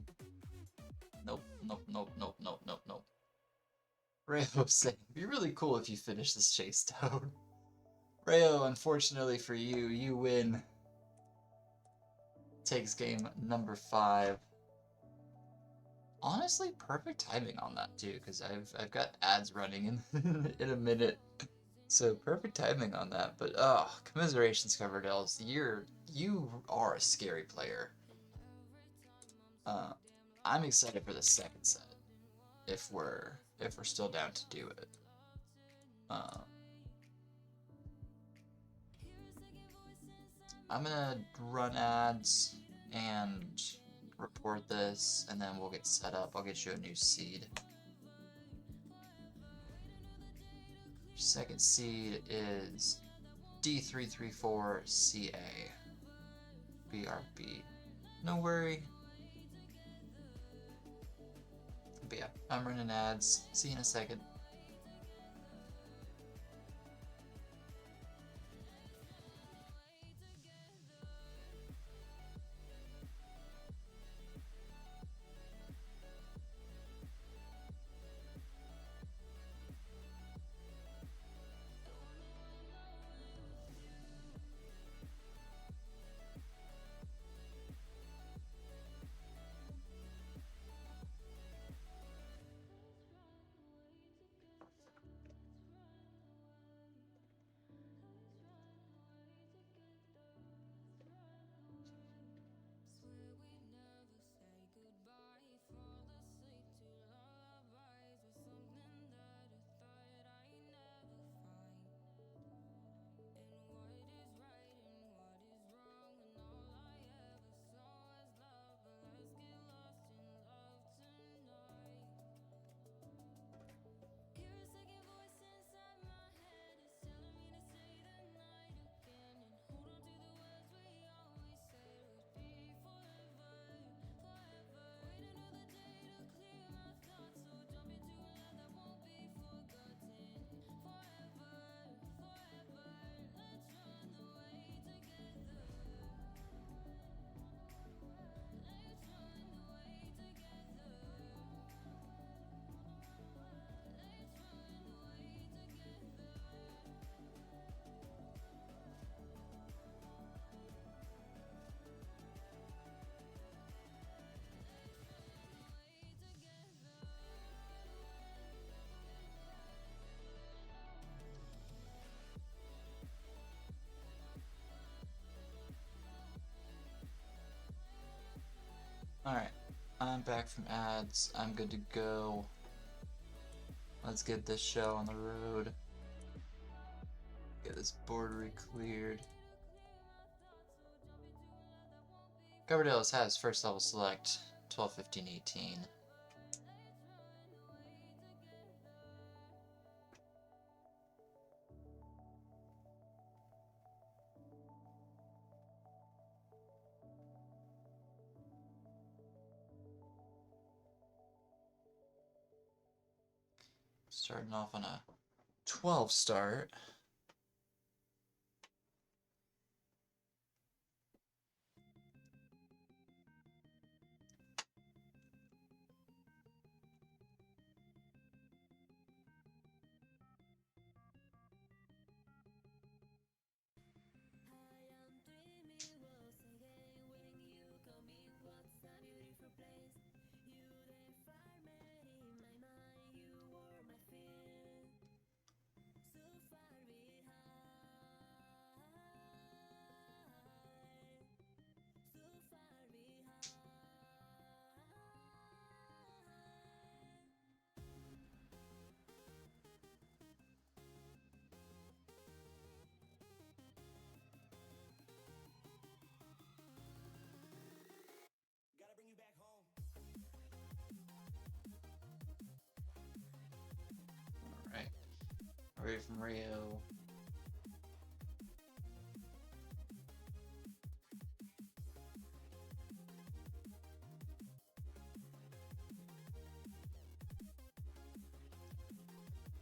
Nope, nope, nope, nope, nope, nope, nope. r3io saying, it'd be really cool if you finish this chase down. r3io, unfortunately for you, you win. Takes game number 5. Honestly, perfect timing on that too, because I've got ads running in in a minute. So perfect timing on that. But commiserations, Coverdales. You are a scary player. I'm excited for the second set. If we're still down to do it. I'm gonna run ads and report this, and then we'll get set up. I'll get you a new seed. Second seed is D334CA. BRB. No worry. But yeah, I'm running ads. See you in a second. back from ads. I'm good to go. Let's get this show on the road. Get this board re-cleared. Coverdales has first level select 12, 15, 18. Starting off on a 12 start. Alright. Away from Rio.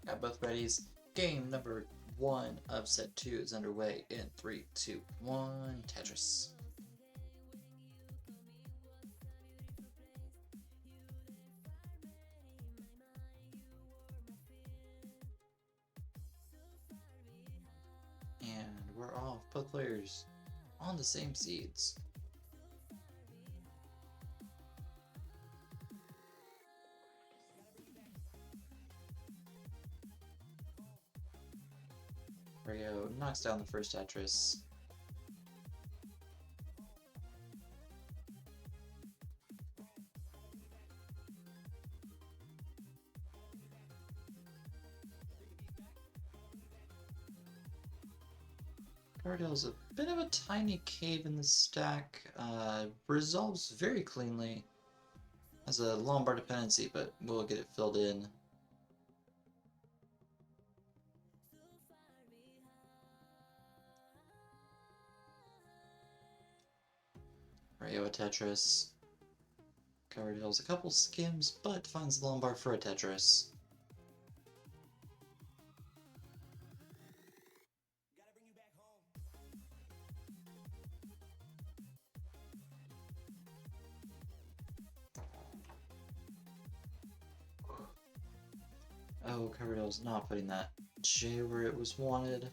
Got both readies. Game number 1 of set 2 is underway in 3, 2, 1. Tetris. And we're off. Both players on the same seeds. Rio knocks down the first Tetris. Coverdale's a bit of a tiny cave in the stack. Resolves very cleanly. Has a Lombard dependency, but we'll get it filled in. Rio a Tetris. Coverdale's a couple skims, but finds the Lombard for a Tetris. Oh, Coverdale's not putting that J where it was wanted.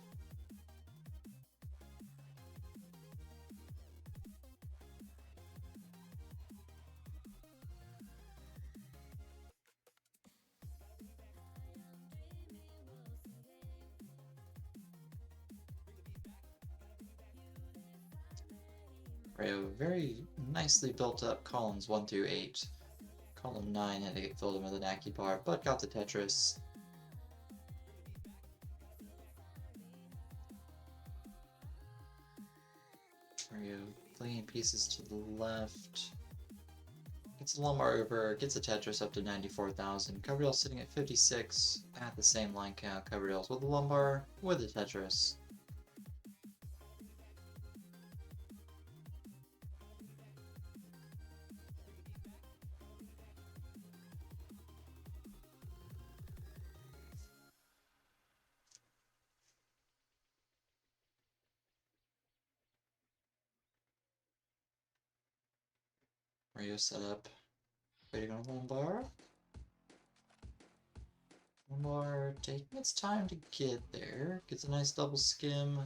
Rio very nicely built up columns 1 through 8. Column 9 had to get filled in with an Akibar, but got the Tetris. Rio flinging pieces to the left. Gets a Lombard over, gets a Tetris up to 94,000. Coverdale's sitting at 56 at the same line count. Coverdale's with a Lombard with a Tetris. Rio set up. Waiting on Lombard. Lombard taking its time to get there. Gets a nice double skim.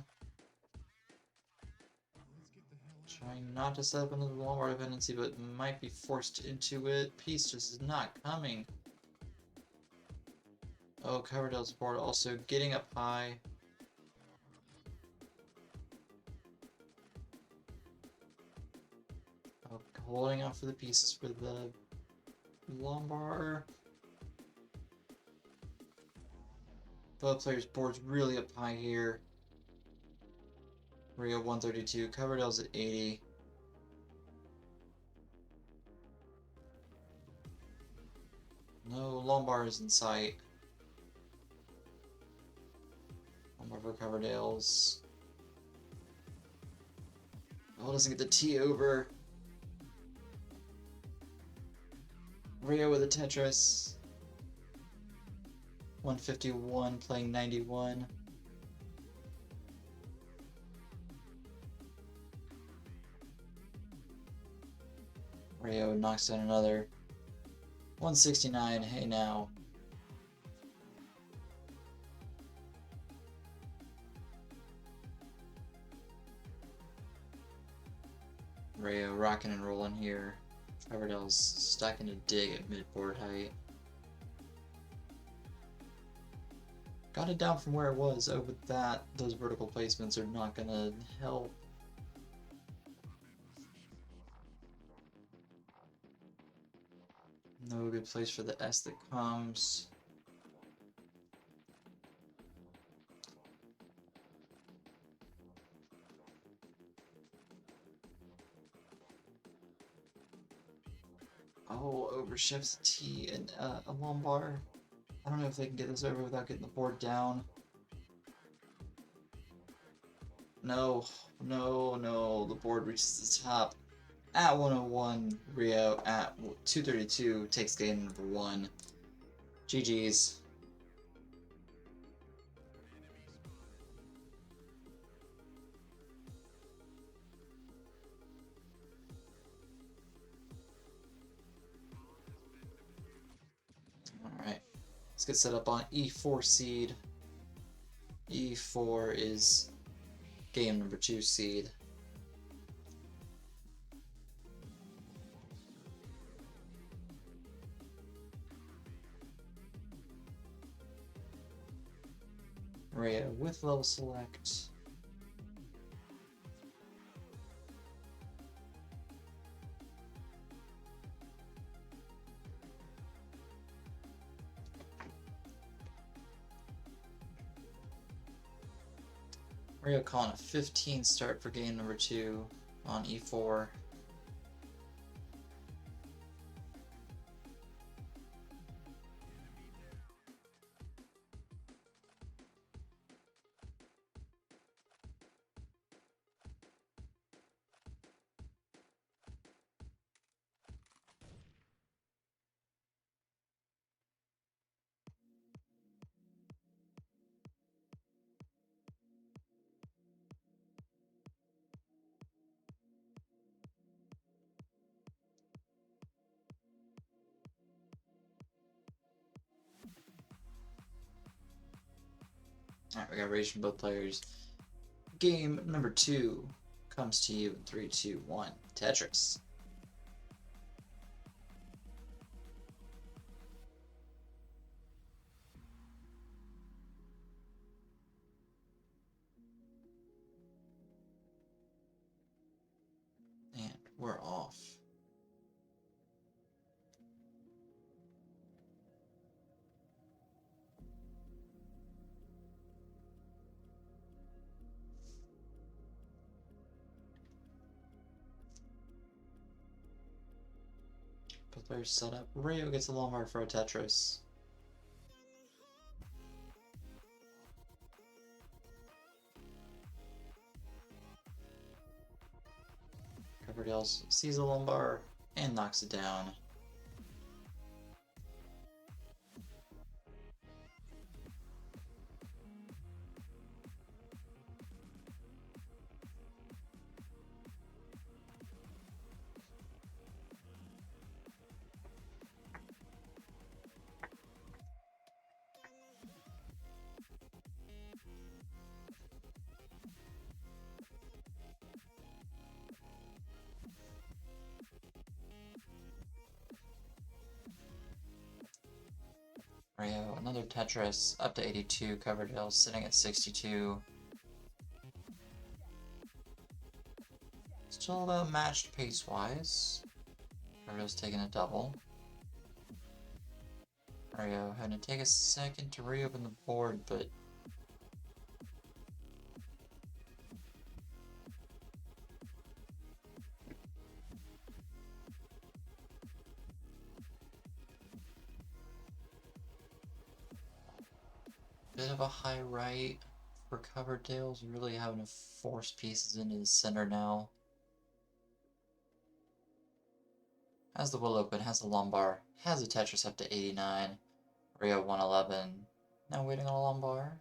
Trying not to set up into the Lombard dependency, but might be forced into it. Piece just is not coming. Oh, Coverdale's board also getting up high. Oh, holding out for the pieces for the Lombard. Both players' boards really up high here. Rio 132, Coverdale's at 80. No Lombard is in sight. Lombard for Coverdale's. Oh, doesn't get the T over. Rio with a Tetris. 151 playing 91. Rio knocks down another. 169, hey now. Rio rocking and rolling here. Coverdale's stacking a dig at mid-board height. Got it down from where it was. Oh, but those vertical placements are not gonna help. No good place for the S that comes. Oh, overshifts T and a Lombard. I don't know if they can get this over without getting the board down. No, no, no. The board reaches the top. At 101, Rio at 232 takes game number 1. GG's. Alright, let's get set up on E4 seed. E4 is game number 2 seed. Rio with level select. Rio calling a 15 start for game number 2 on E4. Alright, we got rage from both players. Game number 2 comes to you in 3, 2, 1. Tetris. And we're off. Both players set up. Rio gets a Lombard for a Tetris. Coverdale sees a Lombard and knocks it down. Rio, another Tetris, up to 82. Coverdale sitting at 62. Still about matched pace-wise. Coverdale's taking a double. r3io had to take a second to reopen the board, but bit of a high right for Coverdale's, really having to force pieces into the center now. Has the will open, has the lumbar, has a Tetris up to 89, r3io 111. Now waiting on a lumbar.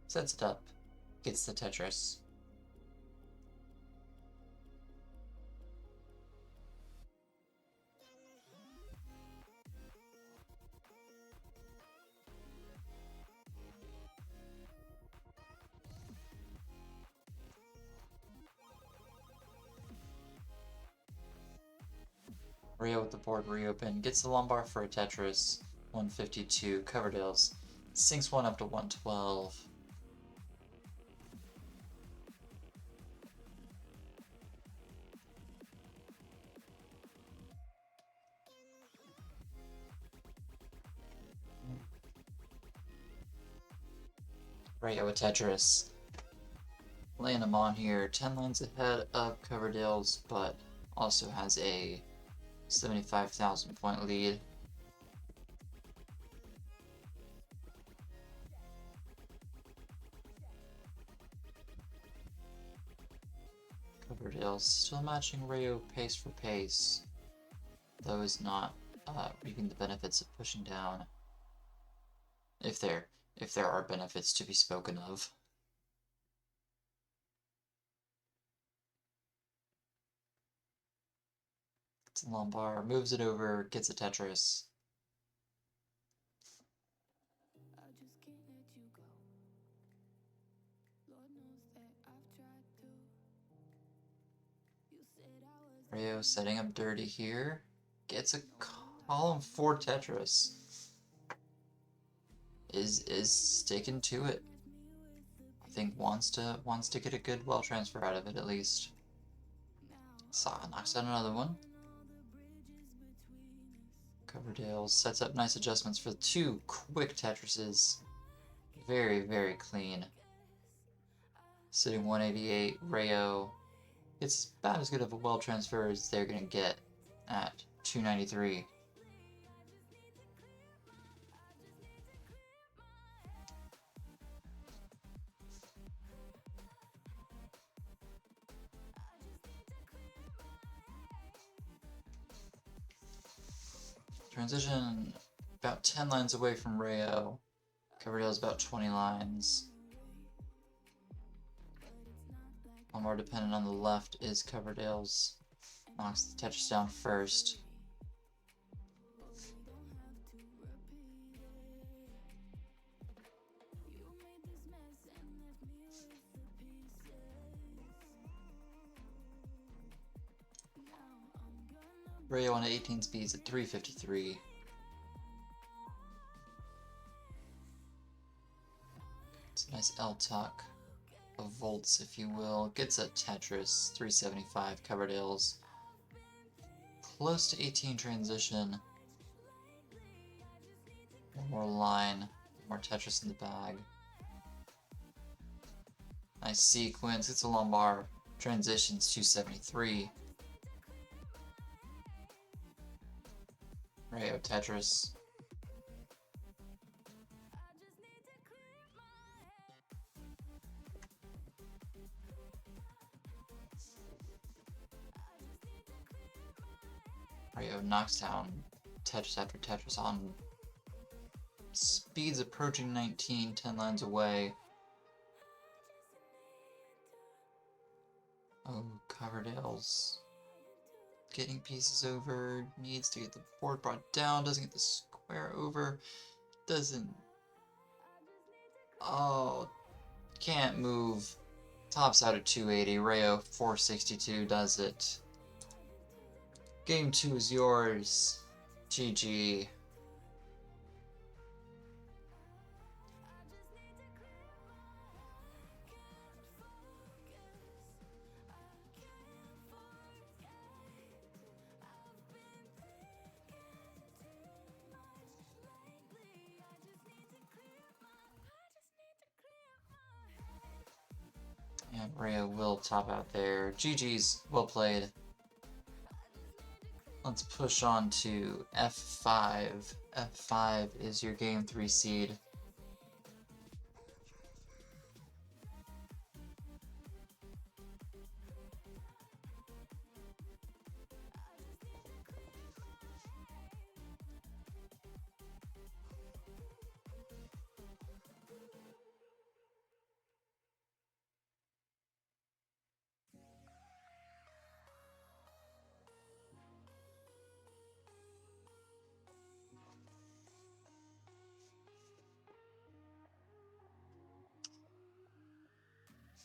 Sets it up, gets the Tetris. r3io with the board reopen, gets the lumbar for a Tetris, 152, Coverdale's, sinks one up to 112. r3io with Tetris. Laying them on here, 10 lines ahead of Coverdale's, but also has a 75,000 point lead. Coverdale's still matching r3io pace for pace, though is not reaping the benefits of pushing down, if there are benefits to be spoken of. Gets a lumbar, moves it over, gets a Tetris. r3io setting up dirty here. Gets a column 4 Tetris. Is sticking to it. I think wants to get a good well transfer out of it at least. Knocks out another one. Coverdale sets up nice adjustments for the 2 quick Tetrises. Very, very clean. Sitting 188, r3io. It's about as good of a well transfer as they're going to get at 293. Transition about 10 lines away from r3io. Coverdale's about 20 lines. More dependent on the left is Coverdale's. Knocks the Tetris down first. r3io on 18 speeds at 353. It's a nice L-tuck of volts, if you will. Gets a Tetris, 375, Coverdale's. Close to 18 transition. One more line, more Tetris in the bag. Nice sequence, it's a lumbar. Transitions 273. r3io Tetris. r3io knocks down Tetris after Tetris on speeds approaching 19, 10 lines away. Oh, Coverdale's getting pieces over, needs to get the board brought down, doesn't get the square over, doesn't... Oh, can't move. Tops out at 280, r3io 462 does it. Game 2 is yours. GG. r3io will top out there. GG's, well played. Let's push on to F5. F5 is your game 3 seed.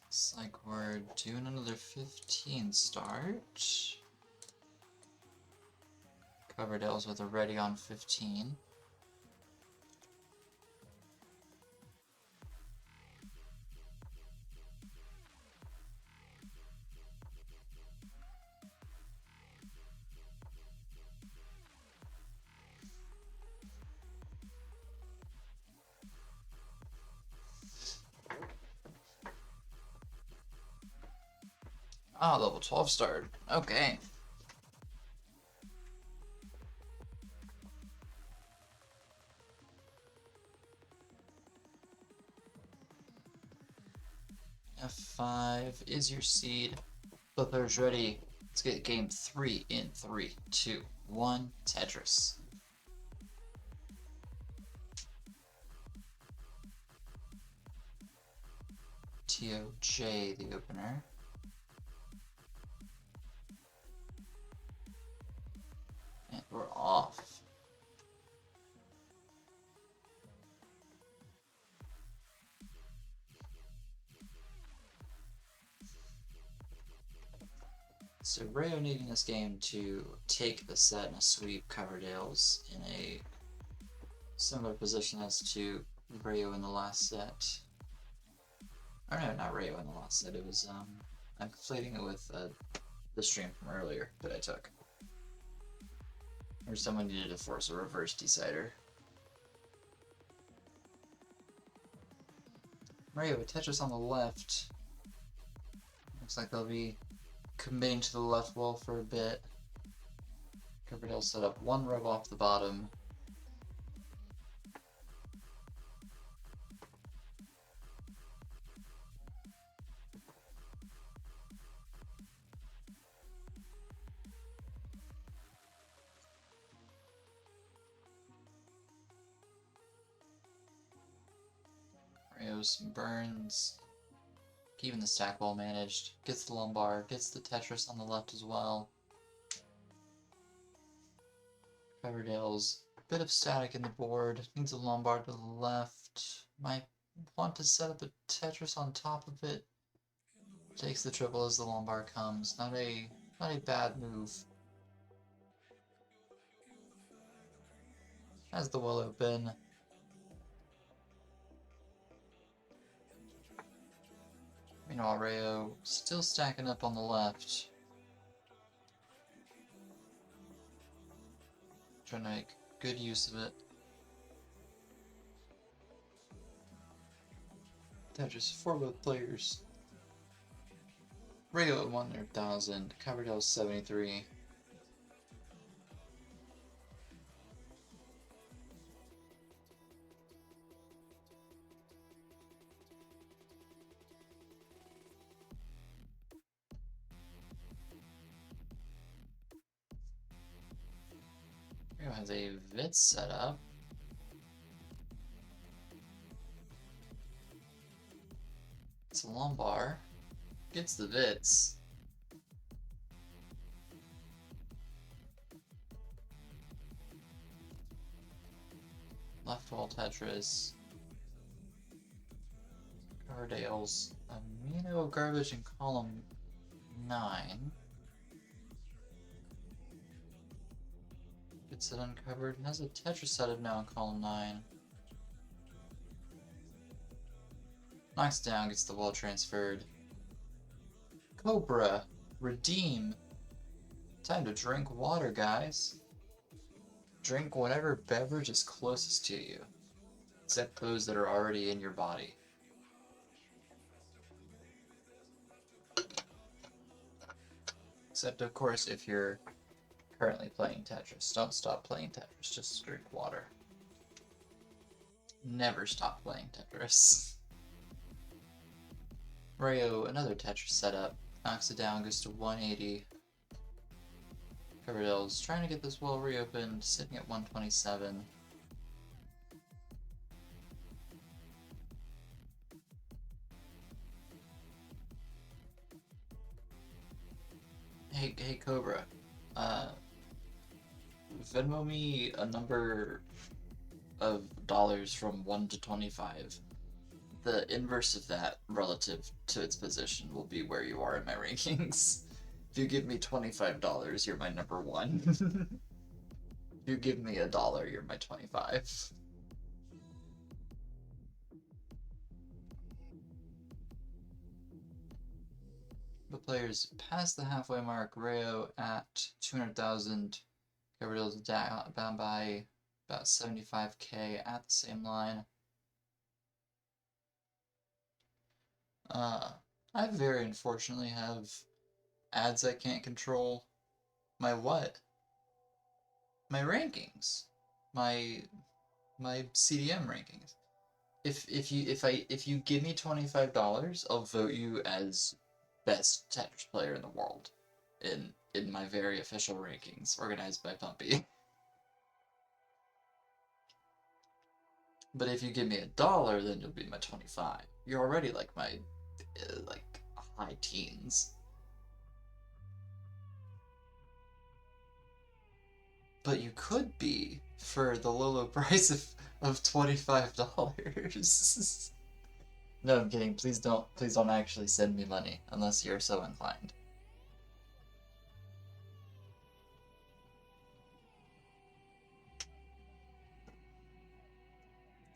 Looks like we're doing another 15 start. Coverdales with a ready on 15. Ah, level 12 started. Okay. F5 is your seed. Flipper's ready. Let's get game 3 in 3, 2, 1. Tetris. TOJ, the opener. And we're off. So r3io needing this game to take the set and sweep Coverdales in a similar position as to r3io in the last set. Or no, not r3io in the last set. It was, I'm conflating it with the stream from earlier that I took. Or someone needed to force a reverse decider. r3io with Tetris on the left. Looks like they'll be committing to the left wall for a bit. Coverdale set up one rub off the bottom. r3io some burns. Keeping the stack well managed. Gets the lumbar, gets the Tetris on the left as well. Coverdale's bit of static in the board. Needs a lumbar to the left. Might want to set up a Tetris on top of it. Takes the triple as the lumbar comes. Not a bad move. Has the well open. Meanwhile, r3io still stacking up on the left. Trying to make good use of it. Tetris for both players. r3io at 100,000, Coverdale 73. r3io has a Vit set up. It's a lumbar. Gets the Vits. Left wall Tetris. Coverdale's Amino Garbage in column 9. Gets it uncovered and has a Tetris set up now in column 9. Knocks down, gets the wall transferred. Cobra, redeem. Time to drink water, guys. Drink whatever beverage is closest to you, except those that are already in your body. Except, of course, if you're currently playing Tetris. Don't stop playing Tetris, just drink water. Never stop playing Tetris. r3io, another Tetris setup. Knocks it down, goes to 180. Coverdale's trying to get this well reopened, sitting at 127. Hey Cobra, Venmo me a number of dollars from 1 to 25. The inverse of that relative to its position will be where you are in my rankings. If you give me $25, you're my number 1. If you give me $1, you're my 25. The players past the halfway mark. r3io at 200,000. Coverdale's down by about 75k at the same line. I very unfortunately have ads I can't control. My what? My rankings. My CDM rankings. If you give me $25, I'll vote you as best Tetris player in the world in my very official rankings organized by Pumpy. But if you give me $1, then you'll be my 25. You're already like my like high teens. But you could be for the low price of $25. No, I'm kidding. Please don't actually send me money unless you're so inclined.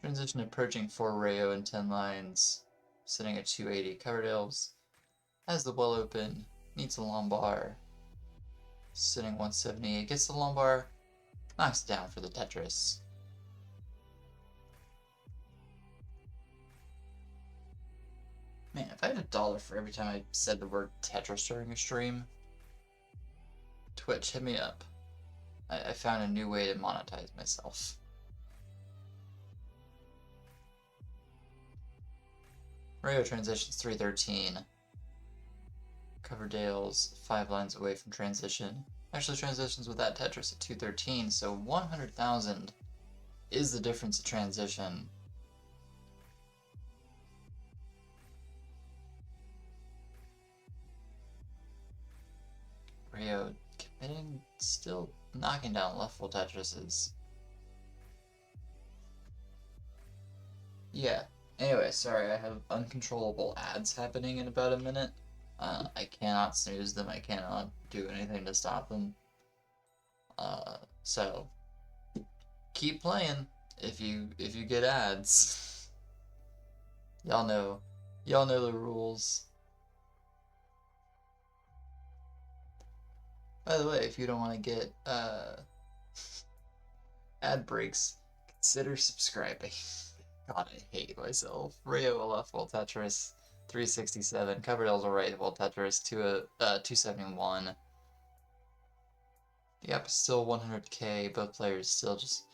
Transition approaching for r3io in 10 lines, sitting at 280. Coverdales has the well open, needs a long bar, sitting 178. Gets the long bar, knocks it down for the Tetris. Man, if I had $1 for every time I said the word Tetris during a stream, Twitch, hit me up. I found a new way to monetize myself. r3io transitions 313. Coverdale's 5 lines away from transition. Actually transitions with that Tetris at 213, so 100,000 is the difference of transition. r3io committing, still knocking down leftful Tetrises. Yeah. Anyway, sorry, I have uncontrollable ads happening in about a minute. I cannot snooze them, I cannot do anything to stop them. So keep playing if you get ads. Y'all know the rules. By the way, if you don't want to get ad breaks, consider subscribing. God, I hate myself. r3io leftful Tetris 367. Coverdale's a rightful Tetris 271. Yep, still 100k. Both players still just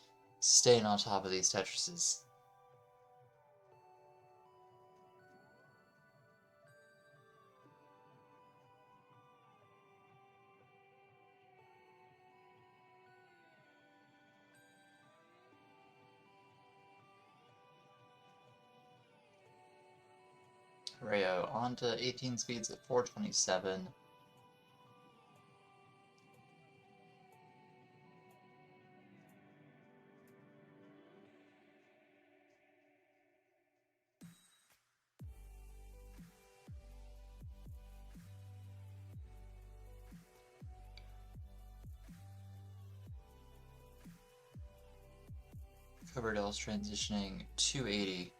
staying on top of these Tetrises. r3io on to 18 speeds at 427. Coverdale's transitioning 280.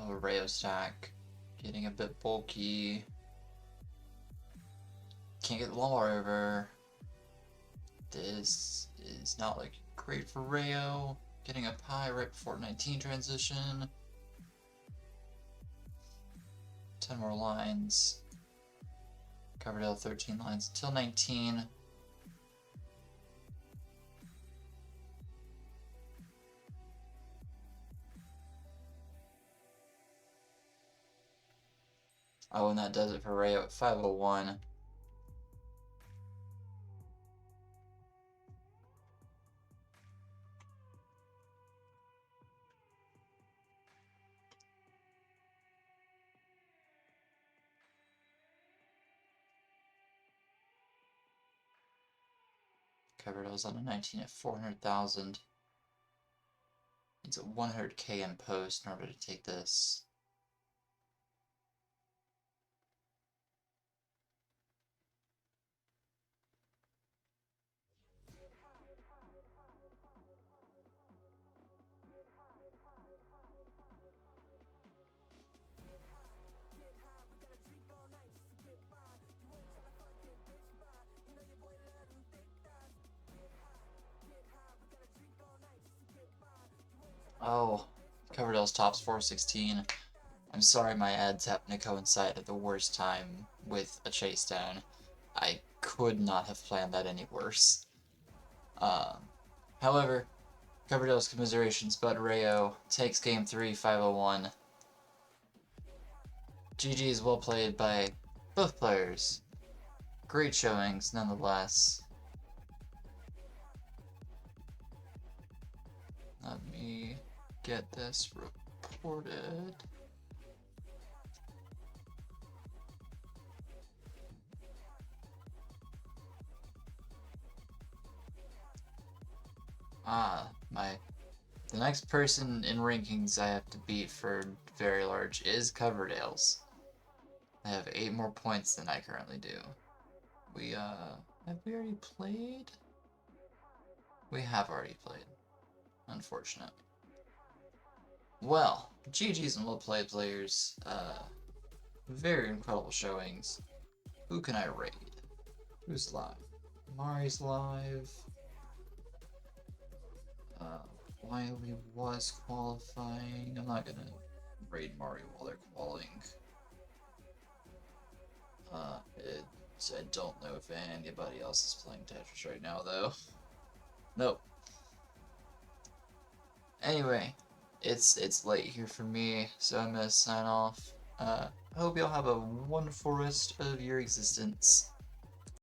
Oh, r3io stack Getting a bit bulky. Can't get the lawnmower over. This is not looking great for r3io. Getting up high right before 19 transition. 10 more lines. Coverdale 13 lines until 19. Oh, and that does it for r3io at 501. Coverdale's on a 19 at 400,000. Needs a 100k in post in order to take this. Oh, Coverdale's tops 416. I'm sorry my ads happen to coincide at the worst time with a chase down. I could not have planned that any worse. However, Coverdale's commiserations, but r3io takes game 3, 501. GG is well played by both players. Great showings, nonetheless. Let me get this reported. The next person in rankings I have to beat for very large is Coverdale's. I have 8 more points than I currently do. Have we already played? We have already played. Unfortunate. Well, GG's and well-played players. Very incredible showings. Who can I raid? Who's live? Mari's live. Wiley was qualifying. I'm not gonna raid Mari while they're qualifying. I don't know if anybody else is playing Tetris right now, though. Nope. Anyway, it's late here for me, so I'm gonna sign off. I hope y'all have a wonderful rest of your existence.